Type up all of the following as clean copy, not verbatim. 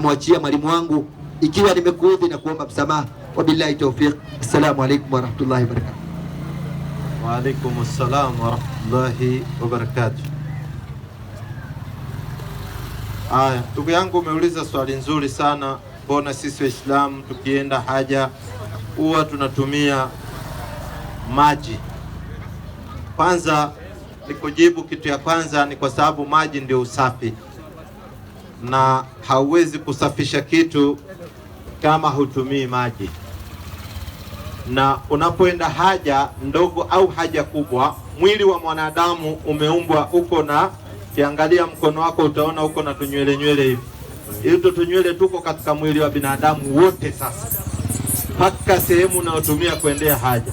Mwachia mwalimu wangu ikiwa nimekuudhi na kuomba msamaha. Wabillahi tawfiq. Assalamu alaykum wa rahmatullahi wa barakatuh. Wa alaykum assalam wa rahmatullahi wa barakatuh. Aya, ndugu yangu umeuliza swali nzuri sana. Mbona sisi Waislamu tukienda haja huwa tunatumia maji? Kwanza nikujibu, kitu ya kwanza ni kwa sababu maji ndio usafi, na hauwezi kusafisha kitu kama hutumii maji. Na unapoenda haja ndogo au haja kubwa, mwili wa mwanadamu umeumbwa uko na, kiangalia mkono wako utaona uko na tunywele nywele hivi. Hizo tunywele tuko katika mwili wa binadamu wote, sasa mpaka sehemu unayotumia kuendea haja.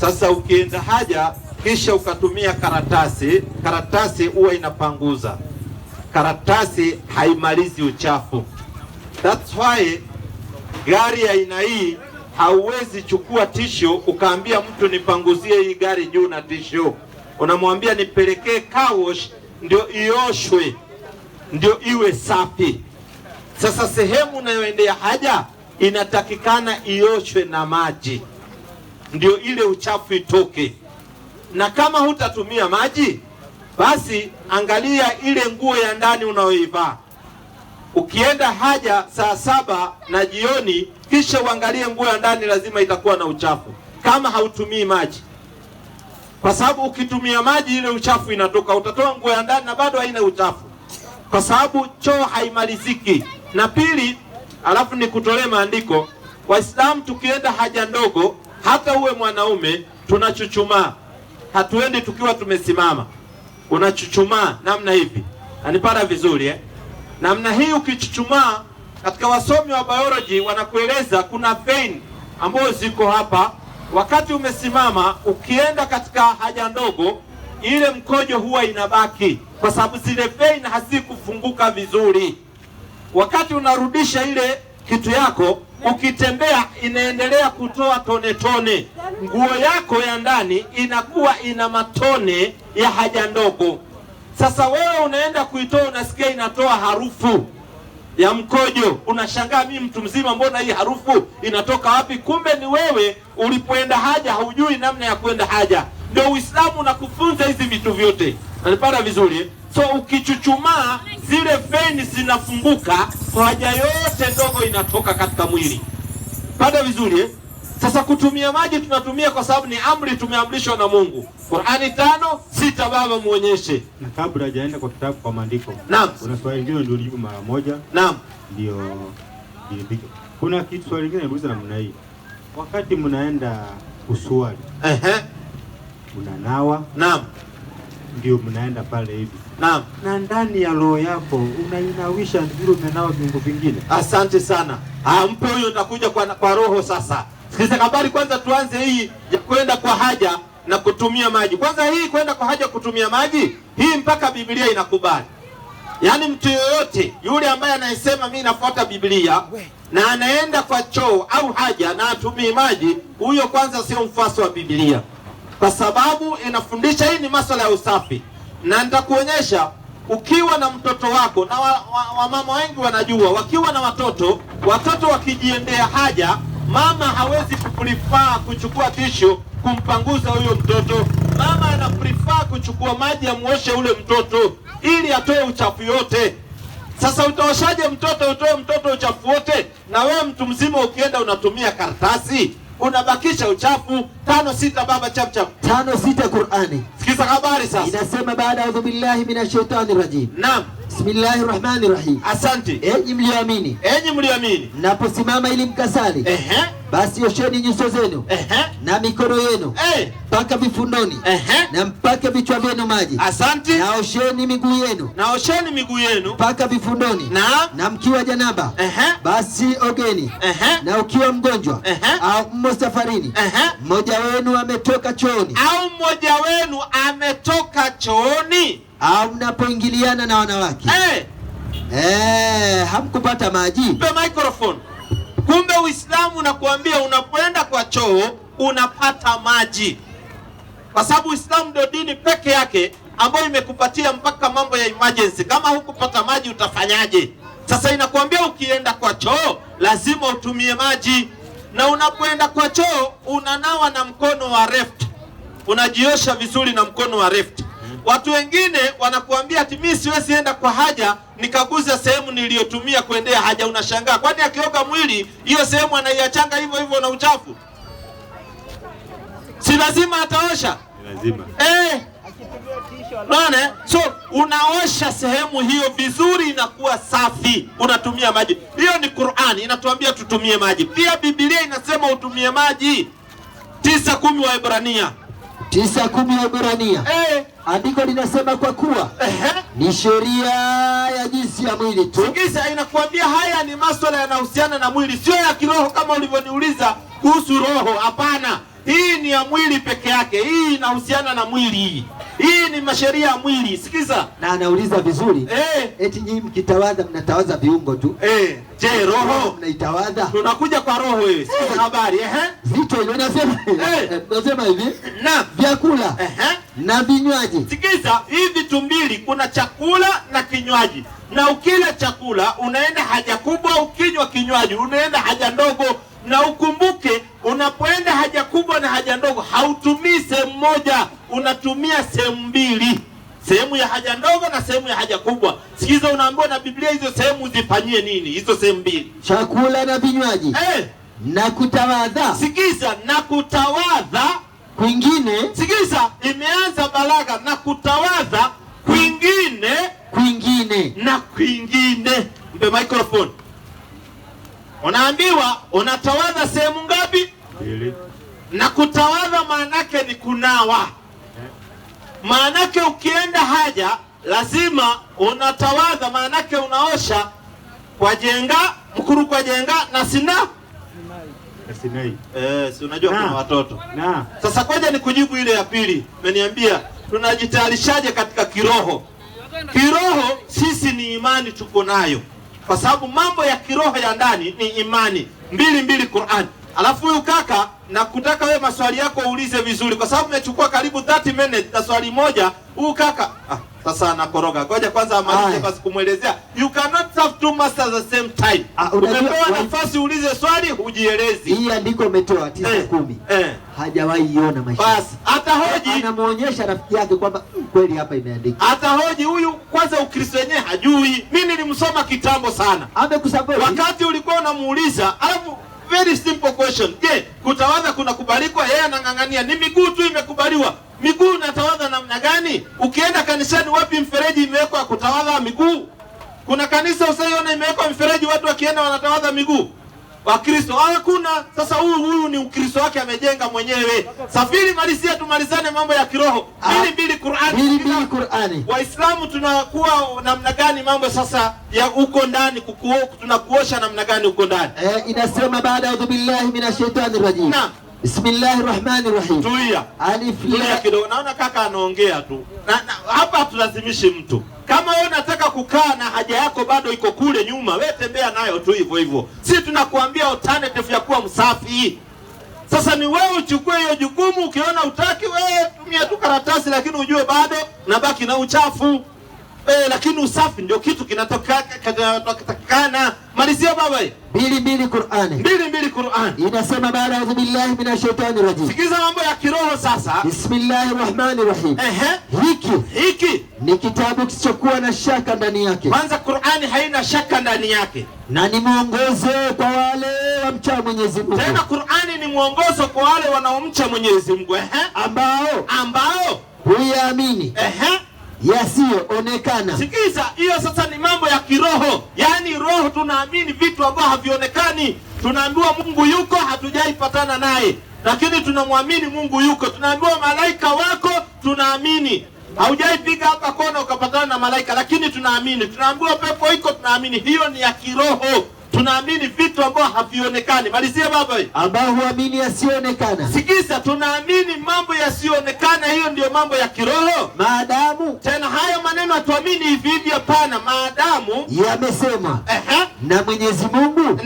Sasa ukienda haja kisha ukatumia karatasi, karatasi huwa inapanguza. Karatasi haimalizi uchafu. That's why gari ya aina hii hauwezi chukua tisho ukaambia mtu nipanguzie hii gari juu na tisho. Unamwambia nipelekee car wash ndio ioshwe, ndio iwe safi. Sasa sehemu unayoendea haja inatakikana ioshwe na maji, ndio ile uchafu itoke. Na kama hutatumia maji, basi angalia ile nguo ya ndani unayoivaa. Ukienda haja saa 7 na jioni, kisha uangalie nguo ya ndani, lazima itakuwa na uchafu kama hautumii maji. Kwa sababu ukitumia maji ile uchafu inatoka, utatoa nguo ya ndani na bado haina uchafu, kwa sababu choo haimaliziki. Na pili, alafu nikutolee maandiko. Waislamu tukienda haja ndogo, hata uwe mwanaume, tunachuchumaa. Hatuendi tukiwa tumesimama, unachuchumaa namna hivi. Anipata vizuri namna hii ukichuchumaa. Katika wasomi wa biology wanakueleza kuna vein ambazo ziko hapa. Wakati umesimama ukienda katika haja ndogo, ile mkojo huwa inabaki kwa sababu zile vein hazikufunguka vizuri. Wakati unarudisha ile kitu yako, ukitembea inaendelea kutoa tone tone. Nguo yako ya ndani inakuwa ina matone ya haja ndogo. Sasa wewe unaenda kuitoa, unasikia inatoa harufu ya mkojo. Unashangaa, mimi mtu mzima, mbona hii harufu inatoka wapi? Kumbe ni wewe ulipoenda haja haujui namna ya kwenda haja. Ndio Uislamu unakufunza hizi vitu vyote. Unanipata vizuri? So ukichuchumaa zile veini zinafunguka, haja yote ndogo inatoka katika mwili. Pata vizuri? Sasa kutumia maji tunatumia kwa sababu ni amri tumeamrishwa na Mungu. Qur'ani 5:6 baba muonyeshe. Na kabla hajaenda kwa kitabu kwa maandiko. Naam. Kuna swali lingine ndio ulijibu mara moja. Naam. Ndio nilipika. Kuna kitu swali lingine niliuliza namna hii. Wakati mnaenda kuswali. Unanawa. Naam. Ndio mnaenda pale hivi. Naam. Na ndani ya roho yako unainawisha ndio umenawa viungo vingine. Asante sana. Mpe huyo, utakuja kwa roho sasa. Sikiliza habari kwanza, tuanze hii ya kwenda kwa haja na kutumia maji. Kwanza hii kwenda kwa haja kutumia maji, hii mpaka Biblia inakubali. Yaani mtu yoyote yule ambaye anayesema mimi nafuata Biblia na anaenda kwa choo au haja na atumie maji, huyo kwanza sio mfuasi wa Biblia. Kwa sababu inafundisha hii ni masuala ya usafi. Na nitakuonyesha ukiwa na mtoto wako, na wamama wengi wanajua, wakiwa na watoto wakijiendea haja, mama hawezi kuprefer kuchukua tisho kumpanguza huyo mtoto. Mama ana prefer kuchukua maji amuoshe ule mtoto ili atoe uchafu yote. Sasa utaoshaje mtoto, utoe mtoto uchafu wote? Na wewe mtu mzima ukienda unatumia karatasi, unabakisha uchafu. 5:6 baba, chap chap. 5:6 Qur'ani. Sikiza habari sasa. Inasema baada ya billahi minashaitani rajim. Naam. Bismillahirrahmanirrahim. Asante. Enyi mlioamini. Enyi mlioamini. Mnaposimama ili mkasali. Basi osheni nyuso zenu. Na mikono yenu. Mpaka vifundoni. Na mpaka vichwa vyenu maji. Asante. Na osheni miguu yenu. Na osheni miguu yenu mpaka vifundoni. Na mkiwa janaba. Basi ogeni. Na ukiwa mgonjwa au mmo safarini, mmoja wenu ametoka chooni, au mmoja wenu ametoka chooni, au mnapoingiliana na wanawake hamkupata maji. Mpe microphone. Kumbe Uislamu unakuambia unapoenda kwa choo unapata maji, kwa sababu Uislamu ndio dini peke yake ambayo imekupatia mpaka mambo ya emergency. Kama hukupata maji utafanyaje? Sasa inakuambia ukienda kwa choo lazima utumie maji, na unapoenda kwa choo unanawa na mkono wa left, unajiosha vizuri na mkono wa left. Watu wengine wanakuambia ati mimi siwezi enda kwa haja nikaguza sehemu niliyotumia kuendea haja. Unashangaa, kwani akioga mwili hiyo sehemu anaiachanga hivyo hivyo na uchafu? Si lazima ataosha? Lazima. Nane, so unaosha sehemu hiyo vizuri, inakuwa safi, unatumia maji. Hiyo ni Qur'ani inatuambia tutumie maji. Pia Biblia inasema utumie maji. 9:10 wa Ibrania. 9:10 wa Ibrania. Andiko linasema kwa kuwa ni sheria ya jinsi ya mwili tu. Sikisa, inakuambia haya ni masuala yanahusiana na mwili, sio ya kiroho kama ulivyoniuliza kuhusu roho. Hapana, hii ni ya mwili peke yake. Hii inahusiana na mwili. Hii ni masheria ya mwili. Sikiza. Na anauliza vizuri. Eti nyinyi mkitawadha mnatawadha viungo tu. Je, roho mnaitawadha? Tunakuja kwa roho wewe. Sikiza habari. Zito ile nasema. Nasema hivi. Na vyakula. Na vinywaji. Sikiza, hivi vitu mbili, kuna chakula na kinywaji. Na ukila chakula unaenda haja kubwa, ukinywa kinywaji unaenda haja ndogo. Na ukumbuke, unapoenda haja kubwa na haja ndogo hautumii sehemu moja, unatumia sehemu mbili, sehemu ya haja ndogo na sehemu ya haja kubwa. Sikiza, unaambiwa na Biblia hizo sehemu uzifanyie nini hizo sehemu mbili? Chakula na vinywaji. Na kutawadha. Sikiza, na kutawadha kwingine. Sikiza, imeanza balagha, na kutawadha kwingine, kwingine na kwingine. Mpe microphone. Unaambiwa unatawadha sehemu ngapi? Mbili. Na kutawadha maanake ni kunawa. Maanake ukienda haja lazima unatawadha, maanake unaosha kwa jenga, mkuru kwa jenga na sinai. Si unajua kuna watoto. Sasa kwaje nikujibu ile ya pili. Umeniambia tunajitayarishaje katika kiroho. Kiroho sisi ni imani tuko nayo. Kwa sababu mambo ya kiroho ya ndani ni imani. 2:2 Qur'an. Alafu huyu kaka nakutaka wewe maswali yako uulize vizuri, kwa sababu umechukua karibu 30 minutes na swali moja. Huyu kaka sasa anakoroga. Ngoja kwanza amalize basi kumuelezea. You cannot serve two masters at the same time. Umepewa nafasi uulize swali, hujielezi. Hii andiko umetoa 9:10. Hajawahi iona maisha. Basi atahoji, anamuonyesha rafiki yake kwamba kweli hapa imeandikwa. Atahoji huyu kwanza Ukristo wenyewe hajui. Mimi nilimsoma kitambo sana. Amekusapoti. Wakati ulikuwa unamuuliza, alafu very simple question. Je, kutawadha kuna kubalikwa? Yeye anang'ang'ania ni miguu tu imekubaliwa. Miguu unatawadha namna gani? Ukienda kanisani wapi mfereji imewekwa kutawadha miguu? Kuna kanisa usiona imewekwa mfereji watu wakienda wanatawadha miguu? Wakristo hakuna. Sasa huyu ni Ukristo wake amejenga mwenyewe. Safiri malizia, tumalizane mambo ya kiroho. 2:2 Qur'ani. 2:2 Qur'ani. Waislamu tunakuwa namna gani mambo sasa ya huko ndani, tunakuosha namna gani huko ndani? Inasema baada ya billahi minashaitani rajim. Bismillahir Rahmanir Rahim. Tulia. Alif lam. Kidogo naona kaka anaongea tu. Hapa hatulazimishi mtu. Kama wewe unataka kukaa na haja yako bado iko kule nyuma, wewe tembea nayo tu hivyo hivyo. Sisi tunakuambia alternative ya kuwa msafi. Sasa ni wewe uchukue hiyo jukumu. Ukiona utaki, wewe tumia tu karatasi, lakini ujue bado nabaki na uchafu. Lakini usafi ndio kitu kinatokana. Malizia baba. 2:2 Qur'ani. 2:2 Qur'ani. Inasema baada billahi minashaitani rajim. Sikiza mambo ya kiroho sasa. Bismillahir Rahmanir Rahim. Hiki ni kitabu kisichokuwa na shaka ndani yake. Kwanza Qur'ani haina shaka ndani yake. Na ni mwongozo kwa wale wamcha Mwenyezi Mungu. Tena Qur'ani ni mwongozo kwa wale wanaomcha Mwenyezi Mungu. Ambao huyaamini yasiyoonekana. Sikiza, hiyo sasa ni mambo ya kiroho. Yaani roho tunaamini vitu ambavyo havionekani. Tunaambiwa Mungu yuko, hatujaipatana naye, lakini tunamwamini Mungu yuko. Tunaambiwa malaika wako, tunaamini. Haujaipiga hapa kona ukapatana na malaika, lakini tunaamini. Tunaambiwa pepo iko, tunaamini. Hiyo ni ya kiroho. Tunaamini vitu ambavyo havionekani. Malizia baba. Ambao huamini yasiyoonekana. Sikiza, tunaamini mambo yasiyoonekana, hiyo ndio mambo ya kiroho. Maadamu tena hayo maneno atuamini hivi hivi, hapana. Maadamu yamesema na Mwenyezi Mungu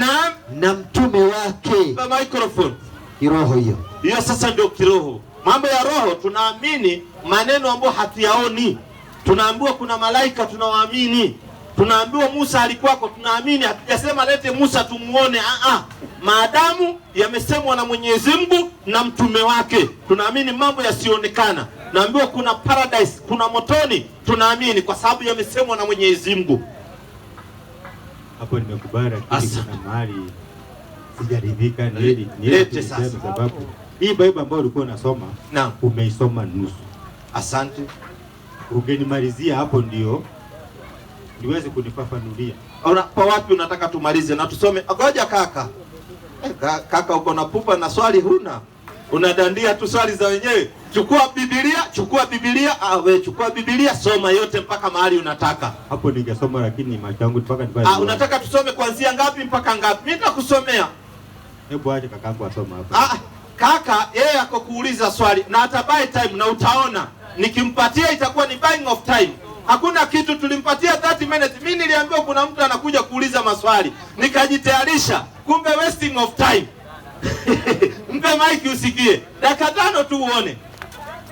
na mtume wake. Microphone. Kiroho hiyo sasa ndio kiroho. Mambo ya roho tunaamini maneno ambayo hatuyaoni. Tunaambiwa kuna malaika, tunawaamini. Tunaambiwa Musa alikuwako, tunaamini, hatujasema lete Musa tumuone. Maadamu yamesemwa na Mwenyezi Mungu na mtume wake, tunaamini mambo yasionekana. Naambiwa kuna paradise, kuna motoni, tunaamini kwa sababu yamesemwa na Mwenyezi Mungu. Hapo nimekubali, lakini kuna mahali sijaridhika. Lete sasa, sababu hii Bible ambayo ulikuwa unasoma umeisoma nusu. Asante. Ungenimalizia hapo ndio niweze kunifafanulia. Kwa wapi unataka tumalize na tusome? Ngoja kaka. Kaka uko na pupa na swali huna. Unadandia tu swali za wenyewe. Chukua Biblia. We chukua Biblia, soma yote mpaka mahali unataka. Hapo ningesoma, lakini macho yangu mpaka nipate. Unataka tusome kuanzia ngapi mpaka ngapi? Mimi nitakusomea. Hebu aje kakaangu asome hapa. Kaka yeye ako kuuliza swali na atabuy time, na utaona nikimpatia itakuwa ni buying of time. Hakuna kitu tulimpatia 30 minutes. Mimi niliambiwa kuna mtu anakuja kuuliza maswali, nikajitayarisha, kumbe wasting of time. Mpe mic usikie. Dakika 5 tu uone.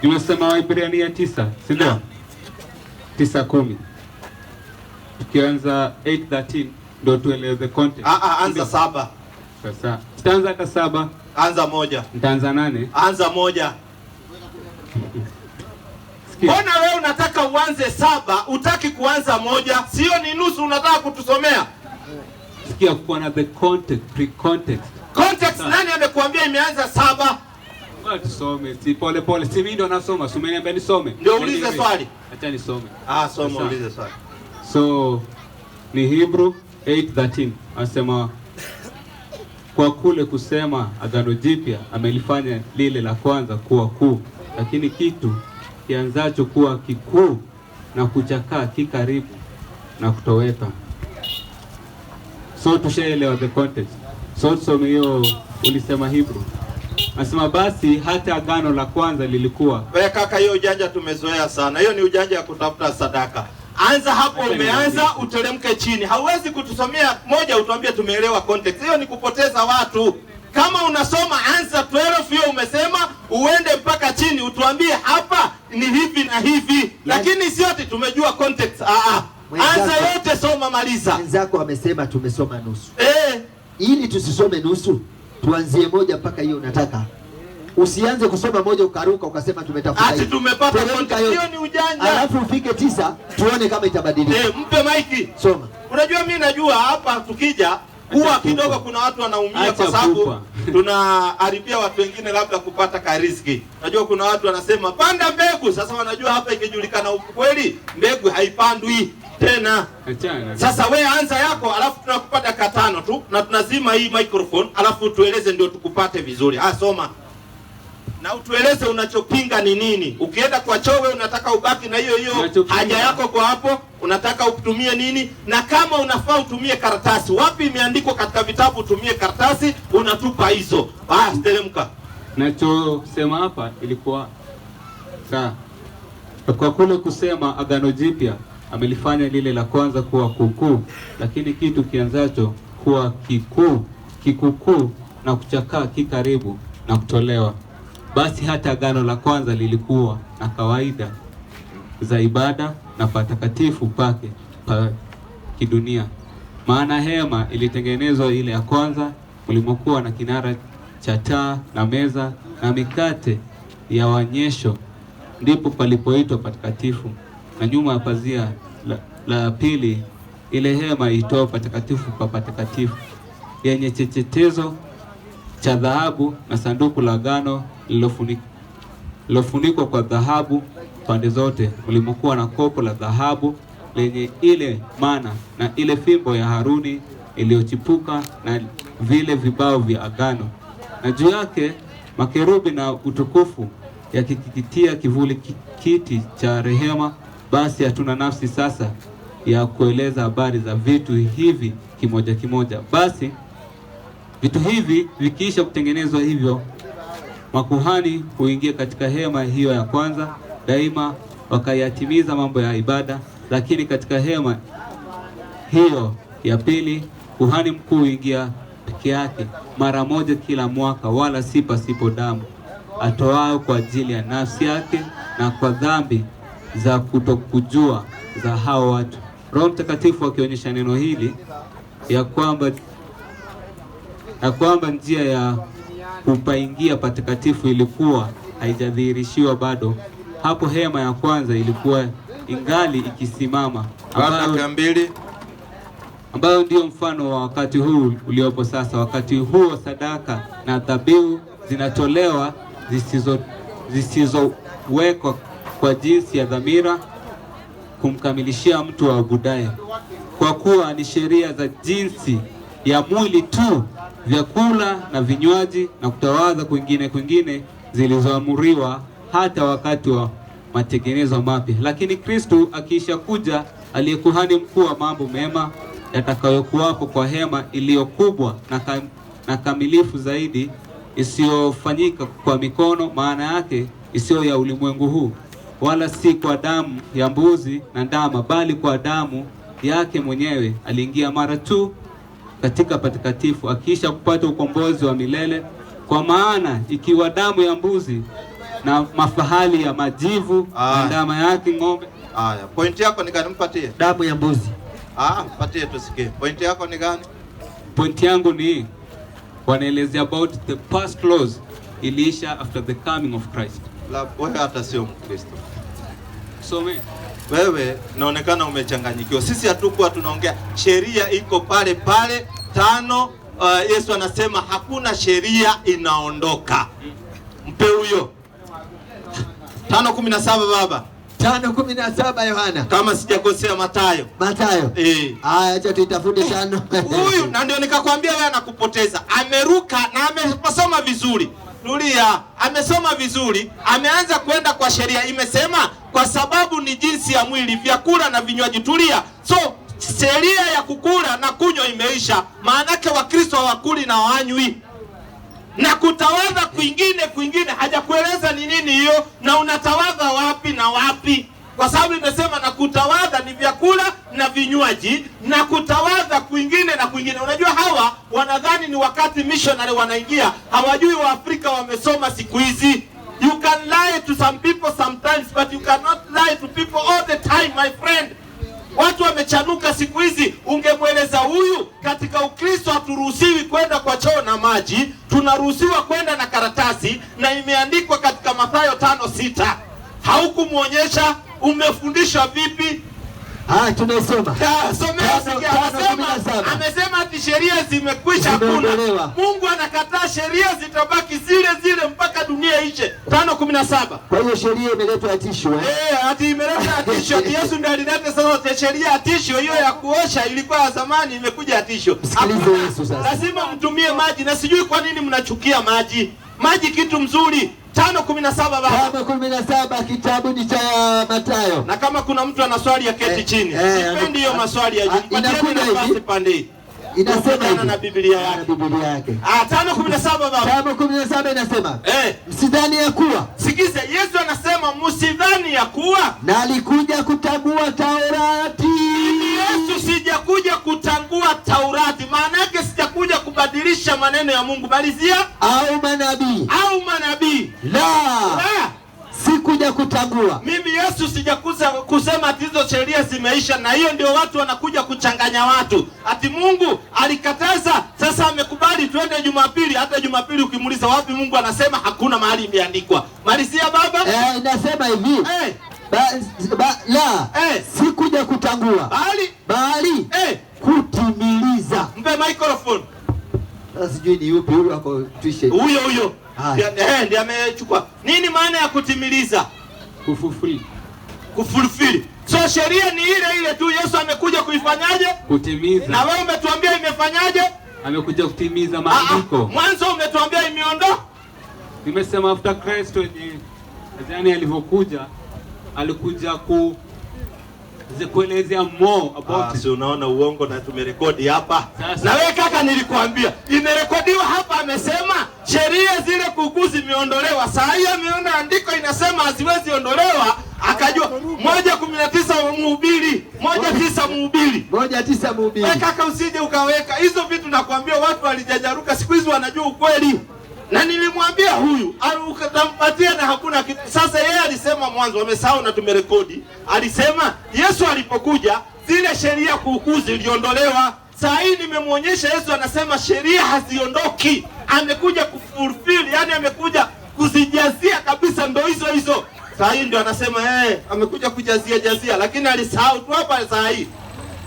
Nimesema Waebrania 9, si ndio? 9:10. Tukianza 8:13 ndio tueleze context. Anza 7. Sasa tutaanza hata 7. Anza 1. Nitaanza 8. Anza 1. Mbona wewe unataka uanze 7, utaki kuanza 1? Sio ni nusu unataka kutusomea? Sikia kuwa na the context, pre-context. Context nani amekuambia imeanza 7? Ngoja tusome, si pole pole. Si mimi ndo nasoma, si umeniambia nisome. Ndio ulize swali. Acha nisome. Soma ulize swali. So ni Hebrew 8:13. Anasema kwa kule kusema Agano Jipya amelifanya lile la kwanza kuwa kuu, lakini kitu kianzacho kuwa kikuu na kuchakaa kikaribu na kutoweka. So tushaelewa the context. So tusome hiyo ulisema Hebrew. Anasema basi hata agano la kwanza lilikuwa. Wewe kaka, hiyo ujanja tumezoea sana. Hiyo ni ujanja ya kutafuta sadaka. Anza hapo, umeanza uteremke chini. Hauwezi kutusomea moja utuambie tumeelewa context. Hiyo ni kupoteza watu. Kama unasoma anza 12 hiyo umesema, uende mpaka chini utuambie hapa ni hivi na hivi. Lakini si yote tumejua context. Anza yote, soma, maliza. Wenzako amesema tumesoma nusu. Ili tusisome nusu, tuanzie 1 mpaka hiyo unataka. Usianze kusoma 1 ukaruka ukasema tumetafuta hivi. Tumepata context. Hiyo ni ujanja. Alafu ufike 9 tuone kama itabadilika. Mpe maiki. Soma. Unajua mimi najua hapa tukija huwa kidogo kuna watu wanaumia kwa sababu tunaharibia watu wengine labda kupata kariziki. Najua kuna watu wanasema panda mbegu. Sasa wanajua hapa ikijulikana ukweli mbegu haipandwi tena. Sasa we anza yako, alafu tunakupa dakika 5 tu na tunazima hii microphone, alafu tueleze ndio tukupate vizuri. Soma. Na utueleze unachopinga ni nini. Ukienda kwa choo wewe unataka ubaki na hiyo haja yako kwa hapo, unataka utumie nini? Na kama unafaa utumie karatasi, wapi imeandikwa katika vitabu utumie karatasi, unatupa hizo. Teremka. Nachosema hapa ilikuwa kwa kule kusema Agano Jipya amelifanya lile la kwanza kuwa kukuu, lakini kitu kianzacho kuwa kikukuu na kuchakaa kikaribu na kutolewa. Basi hata agano la kwanza lilikuwa na kawaida za ibada na patakatifu pake pa kidunia. Maana hema ilitengenezwa ile ya kwanza, ulimokuwa na kinara cha taa na meza na mikate ya wanyesho, ndipo palipoitwa patakatifu. Na nyuma ya pazia la pili ile hema itoa patakatifu pa patakatifu, yenye chechetezo cha dhahabu na sanduku la agano lilofunikwa kwa dhahabu pande zote, ulimokuwa na kopo la dhahabu lenye ile mana na ile fimbo ya Haruni iliyochipuka na vile vibao vya agano, na juu yake makerubi na utukufu yakikitia kivuli kiti cha rehema. Basi hatuna nafsi sasa ya kueleza habari za vitu hivi kimoja kimoja. Basi vitu hivi vikiisha kutengenezwa hivyo, makuhani huingia katika hema hiyo ya kwanza daima wakayatimiza mambo ya ibada. Lakini katika hema hiyo ya pili kuhani mkuu huingia peke yake mara moja kila mwaka, wala si pasipo damu, atoao kwa ajili ya nafsi yake na kwa dhambi za kutokujua za hao watu. Roho Mtakatifu akionyesha neno hili ya kwamba njia ya kupaingia patakatifu ilikuwa haijadhihirishiwa bado. Hapo hema ya kwanza ilikuwa ingali ikisimama, ambayo ndio mfano wa wakati huu uliopo sasa. Wakati huo sadaka na dhabihu zinatolewa zisizowekwa kwa jinsi ya dhamira kumkamilishia mtu waabudaye, kwa kuwa ni sheria za jinsi ya mwili tu, vyakula na vinywaji na kutawadha kwingine zilizoamuriwa hata wakati wa matengenezo mapya. Lakini Kristo akiisha kuja, aliyekuhani mkuu wa mambo mema yatakayokuwapo kwa hema iliyo kubwa na kamilifu zaidi, isiyofanyika kwa mikono, maana yake isiyo ya ulimwengu huu, wala si kwa damu ya mbuzi na ndama, bali kwa damu yake mwenyewe aliingia mara tu katika patakatifu, akiisha kupata ukombozi wa milele. Kwa maana ikiwa damu ya mbuzi na mafahali ya majivu na ndama yake ng'ombe. Pointi yako ni gani? Mpatie damu ya mbuzi. Mpatie tusikie. Pointi yako ni gani? Pointi yangu ni wanaelezea about the past laws iliisha after the coming of Christ. Wewe hata sio Mkristo. Wewe naonekana umechanganyikiwa. Sisi hatukuwa tunaongea sheria iko pale 5. Yesu anasema hakuna sheria inaondoka. Mpe huyo 5:17 baba. 5:17 Yohana. Kama sijakosea Mathayo. Acha tuitafute 5. Huyu na ndio nikakwambia wewe anakupoteza. Ameruka na amesoma vizuri. Tulia, amesoma vizuri, ameanza kwenda kwa sheria. Imesema kwa sababu ni jinsi ya mwili, vyakula na vinywaji. Tulia. So sheria ya kukula na kunywa imeisha. Maanake Wakristo hawakuli na hawanywi. Na kutawadha kwingine hajakueleza ni nini hiyo, na unatawadha wapi na wapi. Kwa sababu imesema na kutawadha ni vyakula na vinywaji, na kutawadha kwingine na kwingine. Unajua hawa wanadhani ni wakati missionary wanaingia, hawajui Waafrika wamesoma siku hizi. You can lie to some people sometimes, but you cannot lie to people all the time, my friend. Watu wamechanuka siku hizi. Ungemweleza huyu katika Ukristo haturuhusiwi kwenda kwa choo na maji, tunaruhusiwa kwenda na karatasi, na imeandikwa katika Mathayo 5:6. Haukumuonyesha umefundishwa vipi? Tunasoma. Amesema ati sheria zimekwisha, hakuna. Mungu anakataa sheria zitabaki zile mpaka dunia ishe. 5:17. Kwa hiyo sheria imeletwa atisho. Ati imeletwa atisho. Yesu ndiye alileta sasa sheria atisho. Hiyo ya kuosha ilikuwa ya zamani, imekuja atisho. Msikilize Yesu sasa. Lazima mtumie maji, na sijui kwa nini mnachukia maji. Maji kitu mzuri. 5:17 baba. 5:17 kitabu ni cha Mathayo. Na kama kuna mtu ana swali ya keti chini. Sipendi hiyo maswali ya juu. Inakuja hivi. Inasema hivi na Biblia yake. 5:17 baba. 5:17 inasema, msidhani ya kuwa. Sikize, Yesu anasema msidhani ya kuwa na alikuja kutangua Taurati. Yesu sijakuja kutangua Taurati. Maana yake sijakuja kubadilisha maneno ya Mungu. Malizia. Au manabii. La. Sikuja kutangua. Mimi Yesu sijakuja kusema ati hizo sheria zimeisha, na hiyo ndio watu wanakuja kuchanganya watu. Ati Mungu alikataza, sasa amekubali twende Jumapili. Hata Jumapili ukimuuliza wapi Mungu anasema hakuna mahali imeandikwa. Malizia baba. Inasema hivi. La. Sikuja kutangua. Bali kutimiliza. Mpe microphone. Sijui ni yupi huyo wako tuishe. Huyo. Ndiye amechukua. Nini maana ya kutimiliza? Kufulfill. So sheria ni ile tu, Yesu amekuja kuifanyaje? Kutimiza. Na wewe umetuambia imefanyaje? Amekuja kutimiza maandiko. Mwanzo umetuambia imeondoa. Nimesema after Christ yani alivyokuja, alikuja kuelezea more about it. Unaona uongo na tumerekodi hapa. Na wewe kaka nilikwambia imerekodiwa hapa. Amesema sheria zile kuku zimeondolewa. Saa hii ameona andiko inasema haziwezi ondolewa, akajua 1:19 Mhubiri 1:9 Wewe kaka usije ukaweka hizo vitu. Nakwambia watu walijajaruka siku hizi, wanajua ukweli. Na nilimwambia huyu ukatampatia na hakuna kitu. Sasa yeye alisema mwanzo, wamesahau na tumerekodi. Alisema Yesu alipokuja zile Ile sheria kuukuzi iliondolewa. Saa hii nimemwonyesha Yesu anasema sheria haziondoki. Amekuja kufulfill, yani amekuja kuzijazia kabisa, ndo hizo. Saa hii ndio anasema amekuja kujazia, lakini alisahau tu hapa. Saa hii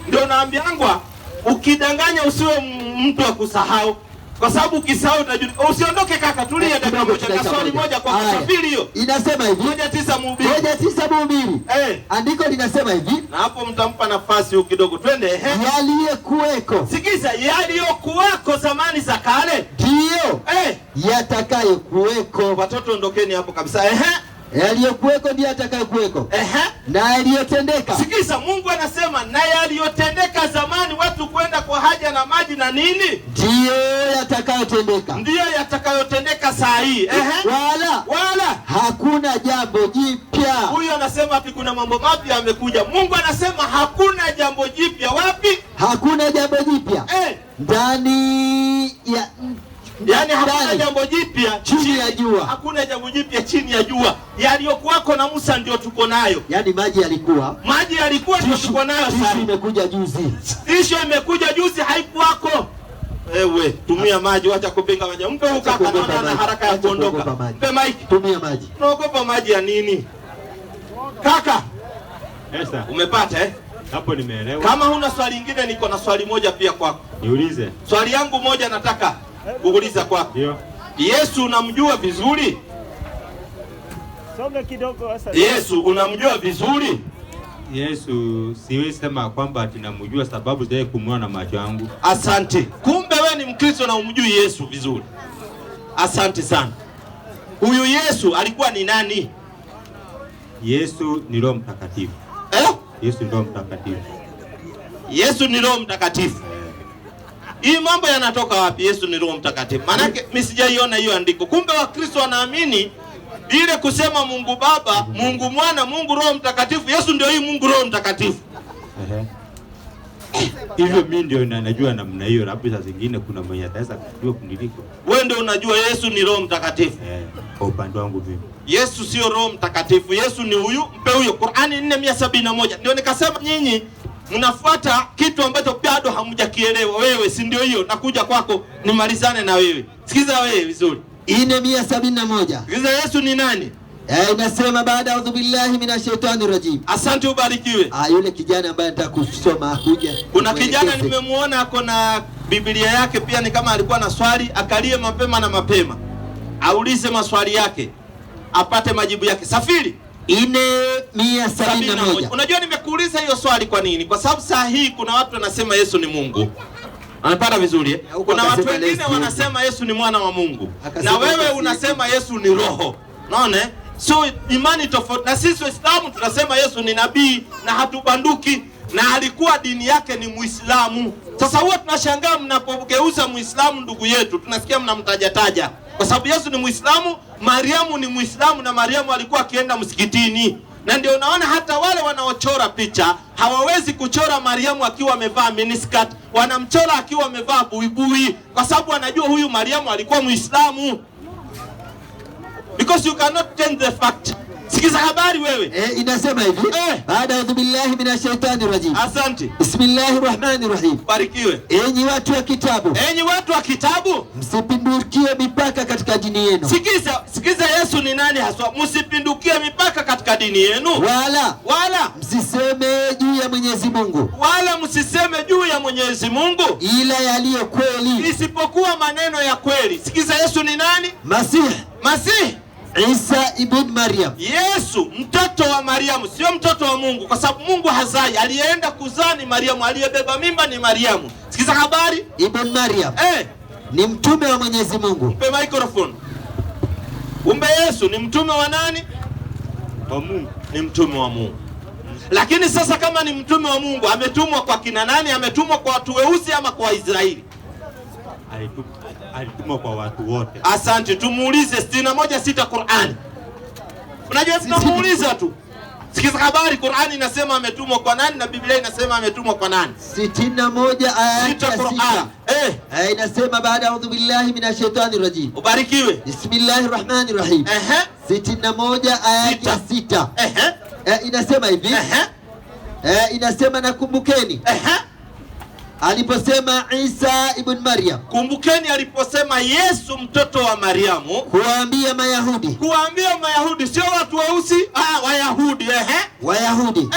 ndio naambiangwa, ukidanganya usiwe mtu wa kusahau, kwa sababu ukisahau utajua. Usiondoke kaka, tulia dakika moja na swali moja kwa kusafiri. Hiyo inasema hivi 1:9 Mhubiri. 1:9 Mhubiri. Andiko linasema hivi, na hapo mtampa nafasi huko kidogo, twende. Yaliyokuweko, sikiza, yaliyokuweko zamani za kale ndio yatakayokuweko. Watoto ondokeni hapo kabisa. Yaliyokuweko ndio yatakayokuweko. Na yaliyotendeka, sikiza, Mungu anasema na yaliyotendeka zamani, watu kwenda kwa haja na maji na nini, ndio yatakayotendeka. Ndio yatakayotendeka saa hii. Wala hakuna jambo jipya. Huyu anasema ati kuna mambo mapya yamekuja. Mungu anasema hakuna jambo jipya. Wapi? Hakuna jambo jipya ndani ya, yani hakuna jambo jipya chini ya jua. Hakuna jambo jipya chini ya jua. Yaliyokuwako na Musa ndio tuko nayo. Yani maji yalikuwa ndio tuko nayo sasa. Tishu imekuja juzi. Tishu imekuja juzi, haikuwako. Ewe, tumia maji, acha kupinga maji. Mpe ukaka na haraka ya kuondoka. Mpe maji. Tumia maji. Unaogopa maji ya nini? Kaka. Esa. Umepata Hapo nimeelewa. Kama huna swali lingine, niko na swali moja pia kwako. Niulize. Swali yangu moja nataka kuuliza kwako. Ndio. Yesu unamjua vizuri? Songa kidogo sasa. Yesu unamjua vizuri? Yesu siwezi sema kwamba tunamjua, sababu sijawahi kumwona na macho yangu. Asante. Kumbe wewe ni Mkristo na umjui Yesu vizuri. Asante sana. Huyu Yesu alikuwa ni nani? Yesu ni Roho Mtakatifu. Yesu ni Roho Mtakatifu. Yesu ni Roho Mtakatifu. Hii mambo yanatoka wapi? Yesu ni Roho Mtakatifu. Maanake mimi sijaiona hiyo andiko. Kumbe Wakristo wanaamini ile kusema Mungu Baba, Mungu Mwana, Mungu Roho Mtakatifu. Yesu ndio hii Mungu Roho Mtakatifu. Hivyo mimi ndio najua namna hiyo, labda saa zingine kuna mwenye ataweza kujua kuniliko. Wewe ndio unajua Yesu ni Roho Mtakatifu. Kwa upande wangu mimi. Yesu sio Roho Mtakatifu. Yesu ni huyu, mpe huyo. Qur'ani 4:171. Ndio nikasema nyinyi mnafuata kitu ambacho bado hamjakielewa. Wewe si ndio hiyo? Nakuja kwako nimalizane na wewe. Sikiza wewe vizuri. 4:171. Sikiza, Yesu ni nani? Inasema baada audhu billahi minashaitani rajim. Asante, ubarikiwe. Yule kijana ambaye nataka kusoma akuja. Kuna kijana nimemuona ako na Biblia yake pia, ni kama alikuwa na swali, akalie mapema. Aulize maswali yake, apate majibu yake. Safiri 4:171. Unajua nimekuuliza hiyo swali kwa nini? Kwa sababu saa hii kuna watu wanasema Yesu ni Mungu. Anapata vizuri Kuna watu wengine wanasema Yesu ni mwana wa Mungu. Na wewe unasema Yesu ni roho. Unaona? So imani tofauti. Na sisi Waislamu tunasema Yesu ni nabii na hatubanduki, na alikuwa dini yake ni Muislamu. Sasa huwa tunashangaa mnapogeuza Muislamu ndugu yetu, tunasikia mnamtaja, kwa sababu Yesu ni Muislamu, Mariamu ni Muislamu, na Mariamu alikuwa akienda msikitini. Na ndio unaona hata wale wanaochora picha hawawezi kuchora Mariamu akiwa amevaa miniskirt, wanamchora akiwa amevaa buibui, kwa sababu wanajua huyu Mariamu alikuwa Muislamu. Because you cannot change the fact. Sikiza habari wewe. Inasema hivi. Baada audhu billahi minashaitani rajim. Asante. Bismillahirrahmanirrahim. Barikiwe. Enyi watu wa kitabu. Enyi watu wa kitabu. Msipindukie mipaka katika dini yenu. Sikiza Yesu ni nani haswa? Msipindukie mipaka katika dini yenu. Wala msiseme juu ya Mwenyezi Mungu. Wala msiseme juu ya Mwenyezi Mungu ila yaliyo kweli, isipokuwa maneno ya kweli. Sikiza, Yesu ni nani? Masihi Isa ibn Maryam. Yesu mtoto wa Mariamu, sio mtoto wa Mungu, kwa sababu Mungu hazai. Aliyeenda kuzaa ni Mariamu, aliyebeba mimba ni Mariamu. Sikiza habari. Ibn Maryam ni mtume wa Mwenyezi Mungu. Mpe microphone. Umbe Yesu ni mtume wa nani? Wa Mungu. Ni mtume wa Mungu. Lakini sasa kama ni mtume wa Mungu, ametumwa kwa kina nani? Ametumwa kwa watu weusi ama kwa Israeli? Alitumwa kwa watu wote. Asante, tumuulize 61:6 Qur'ani. Unajua tunamuuliza tu. Sikiza habari, Qur'ani inasema ametumwa kwa nani na Biblia inasema ametumwa kwa nani? 61 aya 6. Inasema baada audhu billahi minashaitani rajim. Ubarikiwe. Bismillahirrahmanirrahim. 61 aya 6. Inasema hivi. Inasema nakumbukeni aliposema Isa ibn Maryam. Kumbukeni aliposema Yesu mtoto wa Mariamu kuwaambia Mayahudi. Kuwaambia Mayahudi, sio watu weusi, Wayahudi. Wayahudi.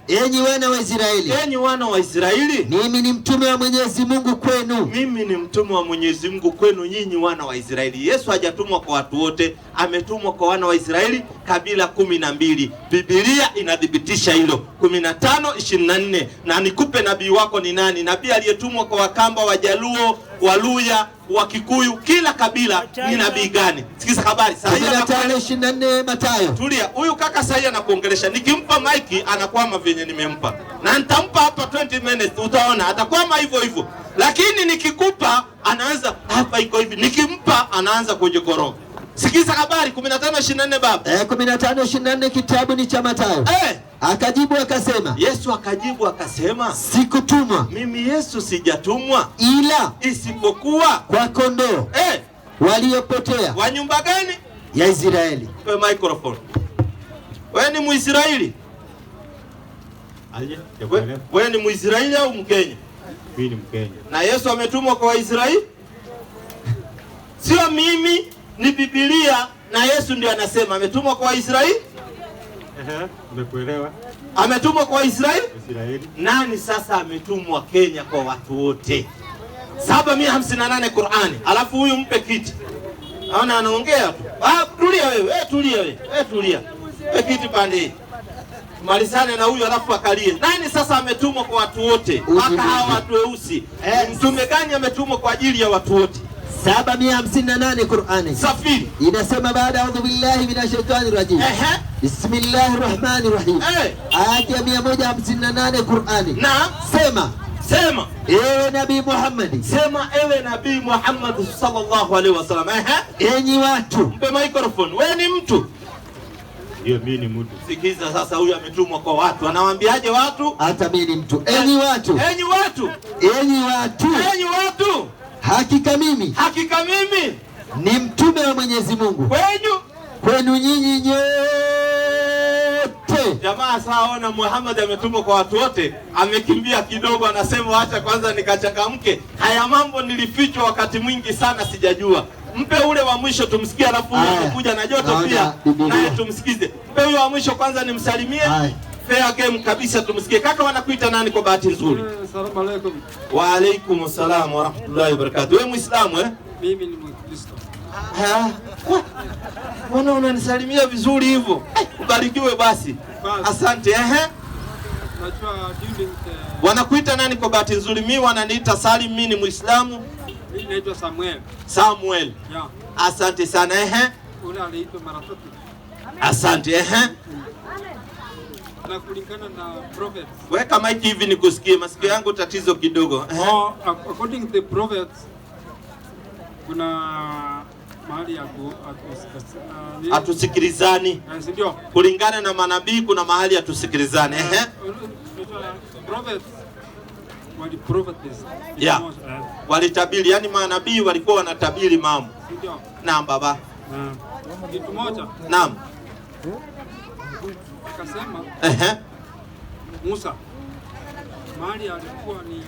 Enyi wana wa Israeli. Enyi wana wa Israeli. Mimi ni mtume wa Mwenyezi Mungu kwenu. Mimi ni mtume wa Mwenyezi Mungu kwenu nyinyi wana wa Israeli. Yesu hajatumwa kwa watu wote, ametumwa kwa wana wa Israeli, kabila 12. Biblia inadhibitisha hilo. 15:24. Na nikupe nabii wako ni nani? Nabii aliyetumwa kwa Wakamba, Wajaluo, Waluya, Wakikuyu, kila kabila ni nabii gani? Sikiza habari. 15:24 Mathayo. Tulia, huyu kaka sasa anakuongelesha. Nikimpa maiki anakwama venye nimempa. Na nitampa hapa 20 minutes utaona atakwama hivyo hivyo. Lakini nikikupa anaanza hapa iko hivi. Nikimpa anaanza kujikoroga. Sikiza habari 15:24 baba. 15:24 kitabu ni cha Mathayo. Akajibu akasema. Yesu akajibu akasema, sikutumwa. Mimi Yesu sijatumwa ila isipokuwa kwa kondoo waliopotea. Wa nyumba gani? Ya Israeli. Kwa microphone. Wewe ni Muisraeli? Wewe ni Muisraeli au Mkenya? Mimi ni Mkenya. Na Yesu ametumwa kwa Waisraeli? Sio mimi, ni Biblia na Yesu ndiye anasema ametumwa kwa Waisraeli? Umekuelewa? Ametumwa kwa Israeli? Israeli. Nani sasa ametumwa Kenya kwa watu wote? 758 Qur'ani. Alafu huyu mpe kiti. Naona anaongea tu. Tulia wewe, tulia wewe. Tulia. Mpe kiti pande hii. Malizane na huyu alafu akalie. Nani sasa ametumwa kwa watu wote? Mpaka hawa watu weusi. Mtume gani ametumwa kwa ajili ya watu wote? 758 Qur'ani. Safiri. Inasema baada a'udhu billahi minashaitani rajim. Bismillahir rahmanir rahim. Aya 158 Qur'ani. Na sema ewe Nabii Muhammad. Sema ewe Nabii Muhammad sallallahu alaihi wasallam. Enyi watu. Mpe microphone. Wewe ni mtu? Ndio, mimi ni mtu. Sikiza sasa, huyu ametumwa kwa watu. Anawaambiaje watu? Hata mimi ni mtu. Enyi watu. Enyi watu. Enyi watu. Enyi watu. Hakika mimi ni mtume wa Mwenyezi Mungu kwenu nyinyi nyote. Jamaa saona Muhammad ametumwa kwa watu wote, amekimbia kidogo, anasema acha kwanza nikachangamke. Haya mambo nilifichwa wakati mwingi sana sijajua. Mpe ule wa mwisho tumsikie, alafu kuja na joto pia naye tumsikize. Mpe huyo wa mwisho kwanza nimsalimie. Fair game kabisa, tumsikie. Kaka wanakuita nani kwa bahati nzuri? Asalamu alaykum. Wa alaykum assalam wa rahmatullahi wa barakatuh. Wewe Muislamu Mimi ni Mkristo. Mbona unanisalimia vizuri hivyo? Ubarikiwe basi. Asante. Najua wanakuita nani kwa bahati nzuri? Mimi wananiita Salim, mimi ni Muislamu. Mimi naitwa Samuel. Yeah. Asante sana. Ule anaitwa Marafiki. Asante. Na kulingana na prophets. Weka mic hivi nikusikie, masikio yangu tatizo kidogo. According to the prophets, kuna mahali ya atusikilizani. Ndio. Kulingana na manabii kuna mahali atusikilizane. Prophets wali prophets. Yeah. Walitabiri, yani manabii walikuwa wanatabiri mambo. Ndio. Naam baba. Kitu moja. Naam. Akasema Musa mahali alikuwa ni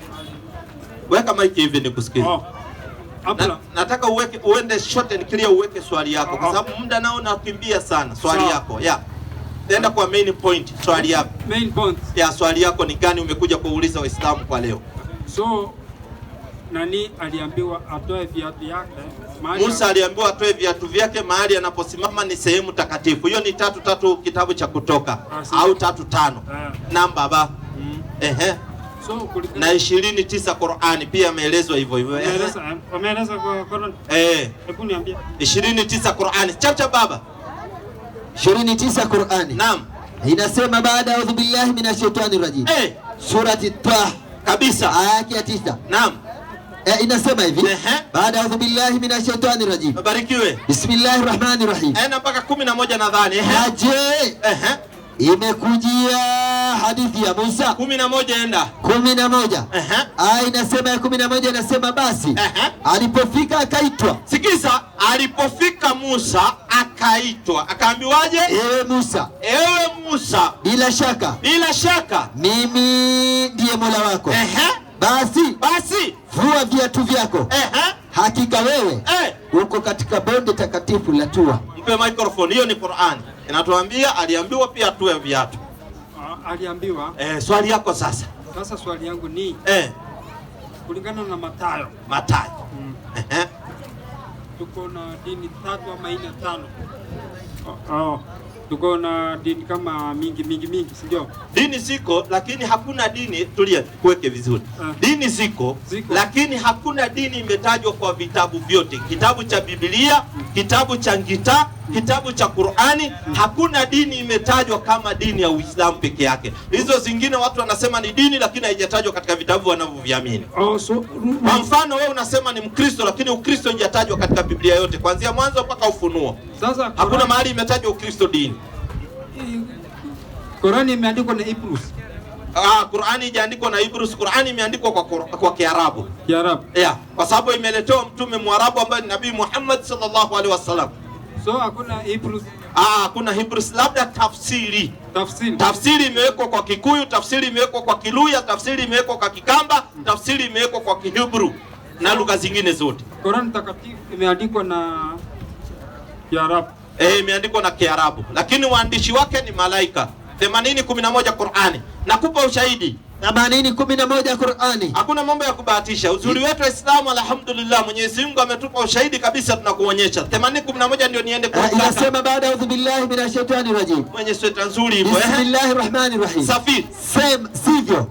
weka mic hivi nikusikie. Nataka uende short and clear, uweke swali yako kwa sababu muda nao nakimbia sana. Swali yako. Yeah. Nenda kwa main point, swali yako. Main point. Swali yako ni gani umekuja kuuliza Waislamu kwa leo? So nani aliambiwa atoe viatu yake? Musa aliambiwa atoe viatu vyake mahali anaposimama ni sehemu takatifu. Hiyo ni 3:3 kitabu cha Kutoka au 3:5. Namba baba. So na 29 Qur'ani pia ameelezwa hivyo hivyo. Ameeleza kwa Qur'an. Hebu niambie. 29 Qur'ani. Chacha baba. 29 Qur'ani. Naam. Inasema baada a'udhu billahi minashaitani rajim. Surati Taha kabisa aya ya 9. Naam. Inasema hivi baada a'udhu billahi minashaitani rajim. Barikiwe. Bismillahir rahmanir rahim. Mpaka 11 nadhani. Je, imekujia hadithi ya Musa 11 enda 11. Inasema ya 11 inasema basi alipofika akaitwa. Sikiza, alipofika Musa akaitwa akaambiwaje? Ewe Musa, ewe Musa, bila shaka mimi ndiye Mola wako. Basi vua viatu vyako. Hakika wewe uko katika bonde takatifu la Tua. Mpe microphone, hiyo ni Qur'an. Inatuambia aliambiwa pia atue viatu. Aliambiwa. Swali yako sasa. Sasa swali yangu ni kulingana na Mathayo. Tuko na dini 3 ama 5. Tuko na dini kama mingi, sio? Dini ziko lakini hakuna dini, tulia kuweke vizuri. Dini ziko lakini hakuna dini imetajwa kwa vitabu vyote. Kitabu cha Biblia, kitabu cha Ngita, kitabu cha Qur'ani, hakuna dini imetajwa kama dini ya Uislamu peke yake. Hizo zingine watu wanasema ni dini lakini haijatajwa katika vitabu wanavyoviamini. Kwa mfano wewe unasema ni Mkristo lakini Ukristo haijatajwa katika Biblia yote kuanzia mwanzo mpaka Ufunuo. Sasa hakuna mahali imetajwa Ukristo dini. Qur'ani imeandikwa na Hebrews. Qur'ani imeandikwa na Hebrews. Qur'ani imeandikwa kwa Kiarabu. Kwa sababu imeletewa mtume Mwarabu ambaye ni Nabii Muhammad sallallahu alaihi wasallam. So hakuna Hebrews. Hakuna Hebrews, labda tafsiri. Tafsiri imewekwa kwa Kikuyu, tafsiri imewekwa kwa Kiluya, tafsiri imewekwa kwa Kikamba, tafsiri imewekwa kwa Kihebrew na lugha zingine zote. Qur'an takatifu imeandikwa na Kiarabu. Imeandikwa na Kiarabu, lakini waandishi wake ni malaika. 80:11 Qur'ani. Nakupa ushahidi. 80:11 Qur'ani. Hakuna mambo ya kubahatisha. Uzuri wetu Waislamu, alhamdulillah, Mwenyezi Mungu ametupa ushahidi kabisa, tunakuonyesha. 80:11 ndio niende kwa sasa. Inasema baada audhu billahi minash shaitani rajim. Mwenye sweta nzuri hivyo. Bismillahir rahmanir rahim. Safiri. Sivyo.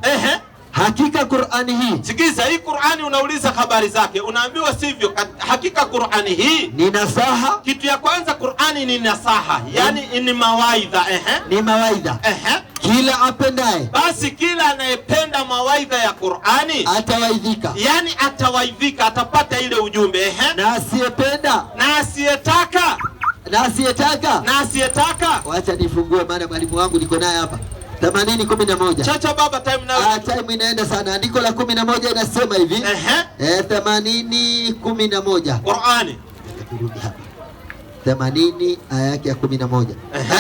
Hakika Qur'ani hii. Sikiza, hii Qur'ani unauliza habari zake, unaambiwa sivyo. Hakika Qur'ani hii ni nasaha. Kitu ya kwanza, Qur'ani ni nasaha, yani ni mawaidha. Ni mawaidha. Kila apendaye, basi kila anayependa mawaidha ya Qur'ani atawaidhika, yani atawaidhika, atapata ile ujumbe. Na asiyependa, na asiyetaka, wacha nifungue, maana mwalimu wangu niko naye hapa. 80:11. Chacha baba, time now. Time inaenda sana. Andiko la 11 inasema hivi. 80:11. Qur'ani. 80 aya yake ya 11.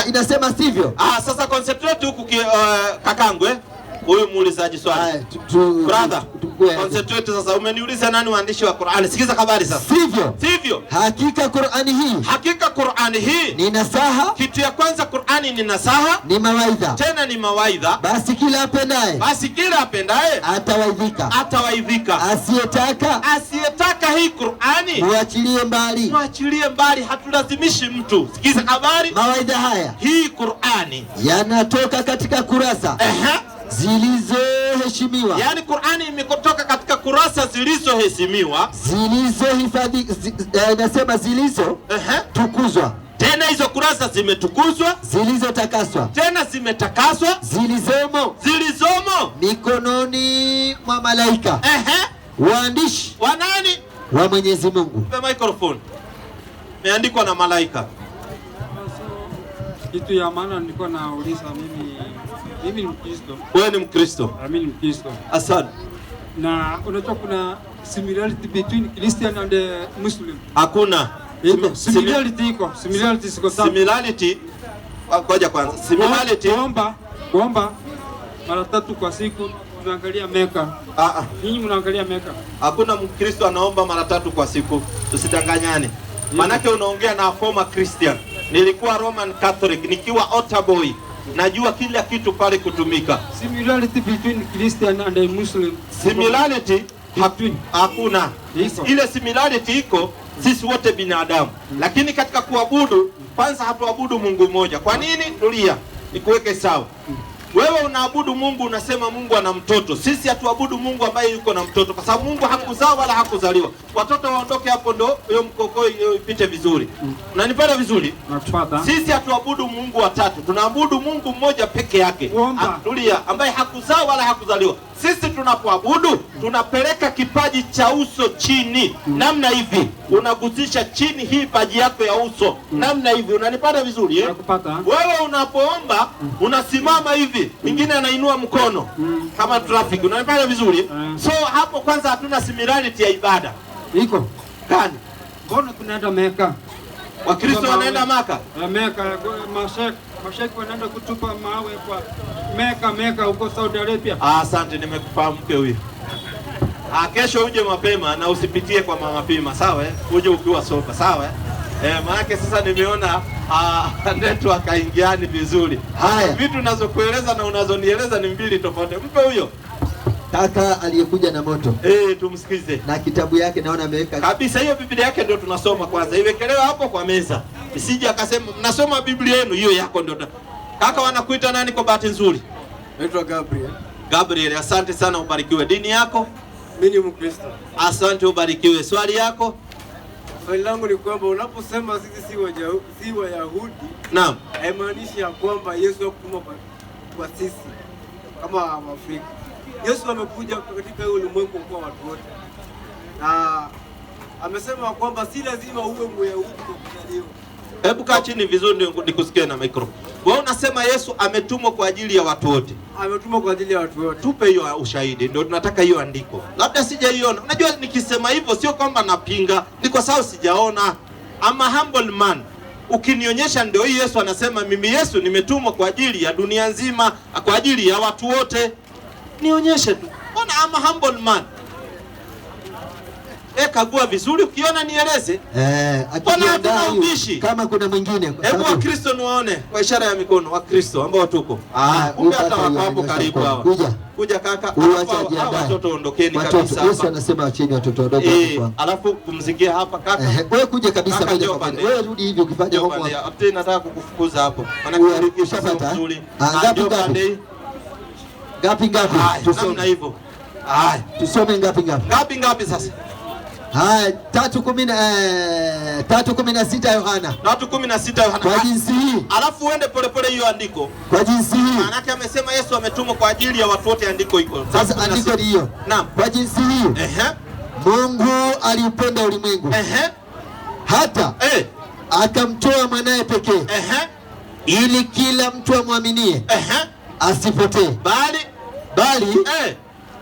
Inasema sivyo? Sasa concentrate huku kakangu huyu muulizaji swali. Brother, concentrate sasa. Umeniuliza nani waandishi wa Qur'ani? Sikiza habari sasa. Sivyo. Hakika Qur'ani hii ni nasaha. Kitu ya kwanza, Qur'ani ni nasaha, ni mawaidha. Tena ni mawaidha. Basi kila apendaye atawaidhika. Asiyetaka hii Qur'ani muachilie mbali. Hatulazimishi mtu. Sikiza habari. Mawaidha haya, hii Qur'ani yanatoka katika kurasa zilizoheshimiwa. Yani Qur'ani imetoka katika kurasa zilizoheshimiwa, nasema tukuzwa. Tena hizo kurasa zimetukuzwa, zilizotakaswa, tena zimetakaswa, zilizomo mikononi mwa malaika. Waandishi wa nani? Wa Mwenyezi Mungu. The microphone. Imeandikwa na malaika. Kitu ya maana nilikuwa nauliza mimi ni Mkristo. Wewe ni Mkristo? Mimi ni Mkristo. Asante. Na unajua kuna similarity between Christian and Muslim? Hakuna. Similarity iko. Similarity siko sawa. Similarity. Ngoja kwanza. Similarity. Kuomba mara 3 kwa siku, tunaangalia Meka. Ninyi mnaangalia Meka. Hakuna Mkristo anaomba mara 3 kwa siku. Tusidanganyane. Manake unaongea na former Christian. Nilikuwa Roman Catholic, nikiwa Otaboy. Najua kila kitu pale kutumika. Similarity between Christian and Muslim. Similarity hakuna. Ile similarity iko, sisi wote binadamu. Lakini katika kuabudu, kwanza hatuabudu Mungu mmoja. Kwa nini? Tulia, nikuweke sawa. Wewe unaabudu Mungu, unasema Mungu ana mtoto. Sisi hatuabudu Mungu ambaye yuko na mtoto, kwa sababu Mungu hakuzaa wala hakuzaliwa. Watoto waondoke hapo, ndo hiyo mkokoi ipite vizuri. Unanipata vizuri? Nakupata. Sisi hatuabudu Mungu watatu, tunaabudu Mungu mmoja peke yake. Tulia, ambaye hakuzaa wala hakuzaliwa. Sisi tunapoabudu, tunapeleka kipaji cha uso chini. Namna hivi, unagusisha chini hii paji yako ya uso. Namna hivi, unanipata vizuri? Nakupata. Wewe unapoomba, unasimama hivi, mwingine anainua mkono kama traffic. Unanipata vizuri? So hapo kwanza hatuna similarity ya ibada. Iko. Gani? Mbona tunaenda Meka? Wakristo wanaenda Maka? Meka, mashek wanaenda kutupa mawe kwa Meka huko Saudi Arabia. Asante, nimekufahamu mke huyu. Kesho uje mapema na usipitie kwa mama Pima, sawa? Uje ukiwa soba, sawa? Maana sasa nimeona ndeto akaingiani vizuri. Haya, vitu nazokueleza na unazonieleza ni mbili tofauti. Mpe huyo kaka aliyekuja na moto. Tumsikize. Na kitabu yake naona ameweka kabisa. Hiyo Biblia yake ndio tunasoma kwanza. Iwekelewe hapo kwa meza. Isije akasema mnasoma Biblia yenu, hiyo yako ndio. Kaka wanakuita nani kwa bahati nzuri? Naitwa Gabriel. Gabriel, asante sana, ubarikiwe. Dini yako? Mimi ni Mkristo. Asante, ubarikiwe. Swali yako? Swali langu ni kwamba unaposema sisi si Wayahudi, naam, haimaanishi ya kwamba Yesu hakutumwa kwa sisi kama Waafrika. Yesu amekuja katika ulimwengu kwa watu wote. Na amesema kwamba si lazima uwe Myahudi kwa kuzaliwa. Hebu kaa chini vizuri ndio nikusikie na microphone. Wewe unasema Yesu ametumwa kwa ajili ya watu wote. Ametumwa kwa ajili ya watu wote. Tupe hiyo ushahidi, ndio tunataka hiyo andiko. Labda sijaiona. Unajua nikisema hivyo sio kwamba napinga, ni kwa sababu sijaona. Ama humble man. Ukinionyesha ndio hii Yesu anasema mimi Yesu nimetumwa kwa ajili ya dunia nzima, kwa ajili ya watu wote. Nionyeshe tu. Mbona ama humble man? Kagua vizuri, ukiona nieleze. Akijiandaa kama kuna mwingine. Hebu Wakristo niwaone kwa ishara ya mikono, Wakristo ambao tuko. Kumbe hata wako karibu hawa. Kuja kaka, watoto ondokeni kabisa hapa. Yesu anasema acheni watoto wadogo. Alafu kumzingia hapa kaka. Wewe kuja kabisa moja kwa moja. Wewe rudi hivi ukifanya homework. Hata nataka kukufukuza hapo. Maana kirikisha vizuri. Ngapi? Tusome hivyo. Tusome ngapi sasa? 3:16 Yohana. 3:16 Yohana. Kwa jinsi hii. Alafu uende polepole hiyo andiko. Kwa jinsi hii. Maana yake amesema Yesu ametumwa kwa ajili ya watu wote, andiko iko. Sasa andiko ni hiyo. Naam. Kwa jinsi hii. Mungu aliupenda ulimwengu. Hata akamtoa mwanae pekee. Ili kila mtu amwaminie. Asipotee. Bali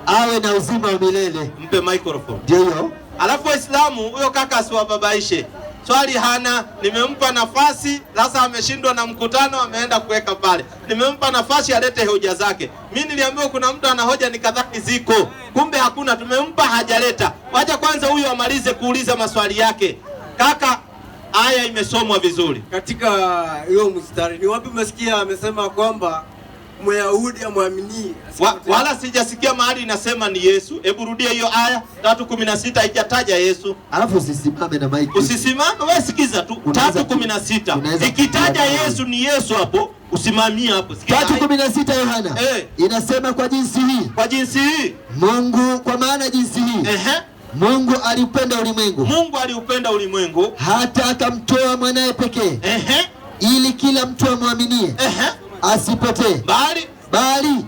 awe na uzima wa milele. Mpe microphone. Ndio. Alafu Waislamu huyo kaka asiwababaishe. Swali hana, nimempa nafasi, sasa ameshindwa na mkutano, ameenda kuweka pale. Nimempa nafasi alete hoja zake. Mimi niliambiwa kuna mtu ana hoja nikadhani ziko. Kumbe hakuna, tumempa hajaleta. Wacha kwanza huyo amalize kuuliza maswali yake. Kaka, aya imesomwa vizuri. Katika hiyo mstari, ni wapi umesikia amesema kwamba Myahudi amwamini? Wala sijasikia mahali inasema ni Yesu. Hebu rudia hiyo aya 3:16, haijataja Yesu. Alafu usisimame na mic. Usisimame, wewe sikiza tu. 3:16. Ikitaja Yesu ni Yesu hapo, usimamie hapo. 3:16 Yohana. Inasema kwa jinsi hii. Kwa jinsi hii. Mungu, kwa maana jinsi hii. Mungu aliupenda ulimwengu. Mungu aliupenda ulimwengu hata akamtoa mwanae pekee. Ili kila mtu amwaminie. Asipotee. Bali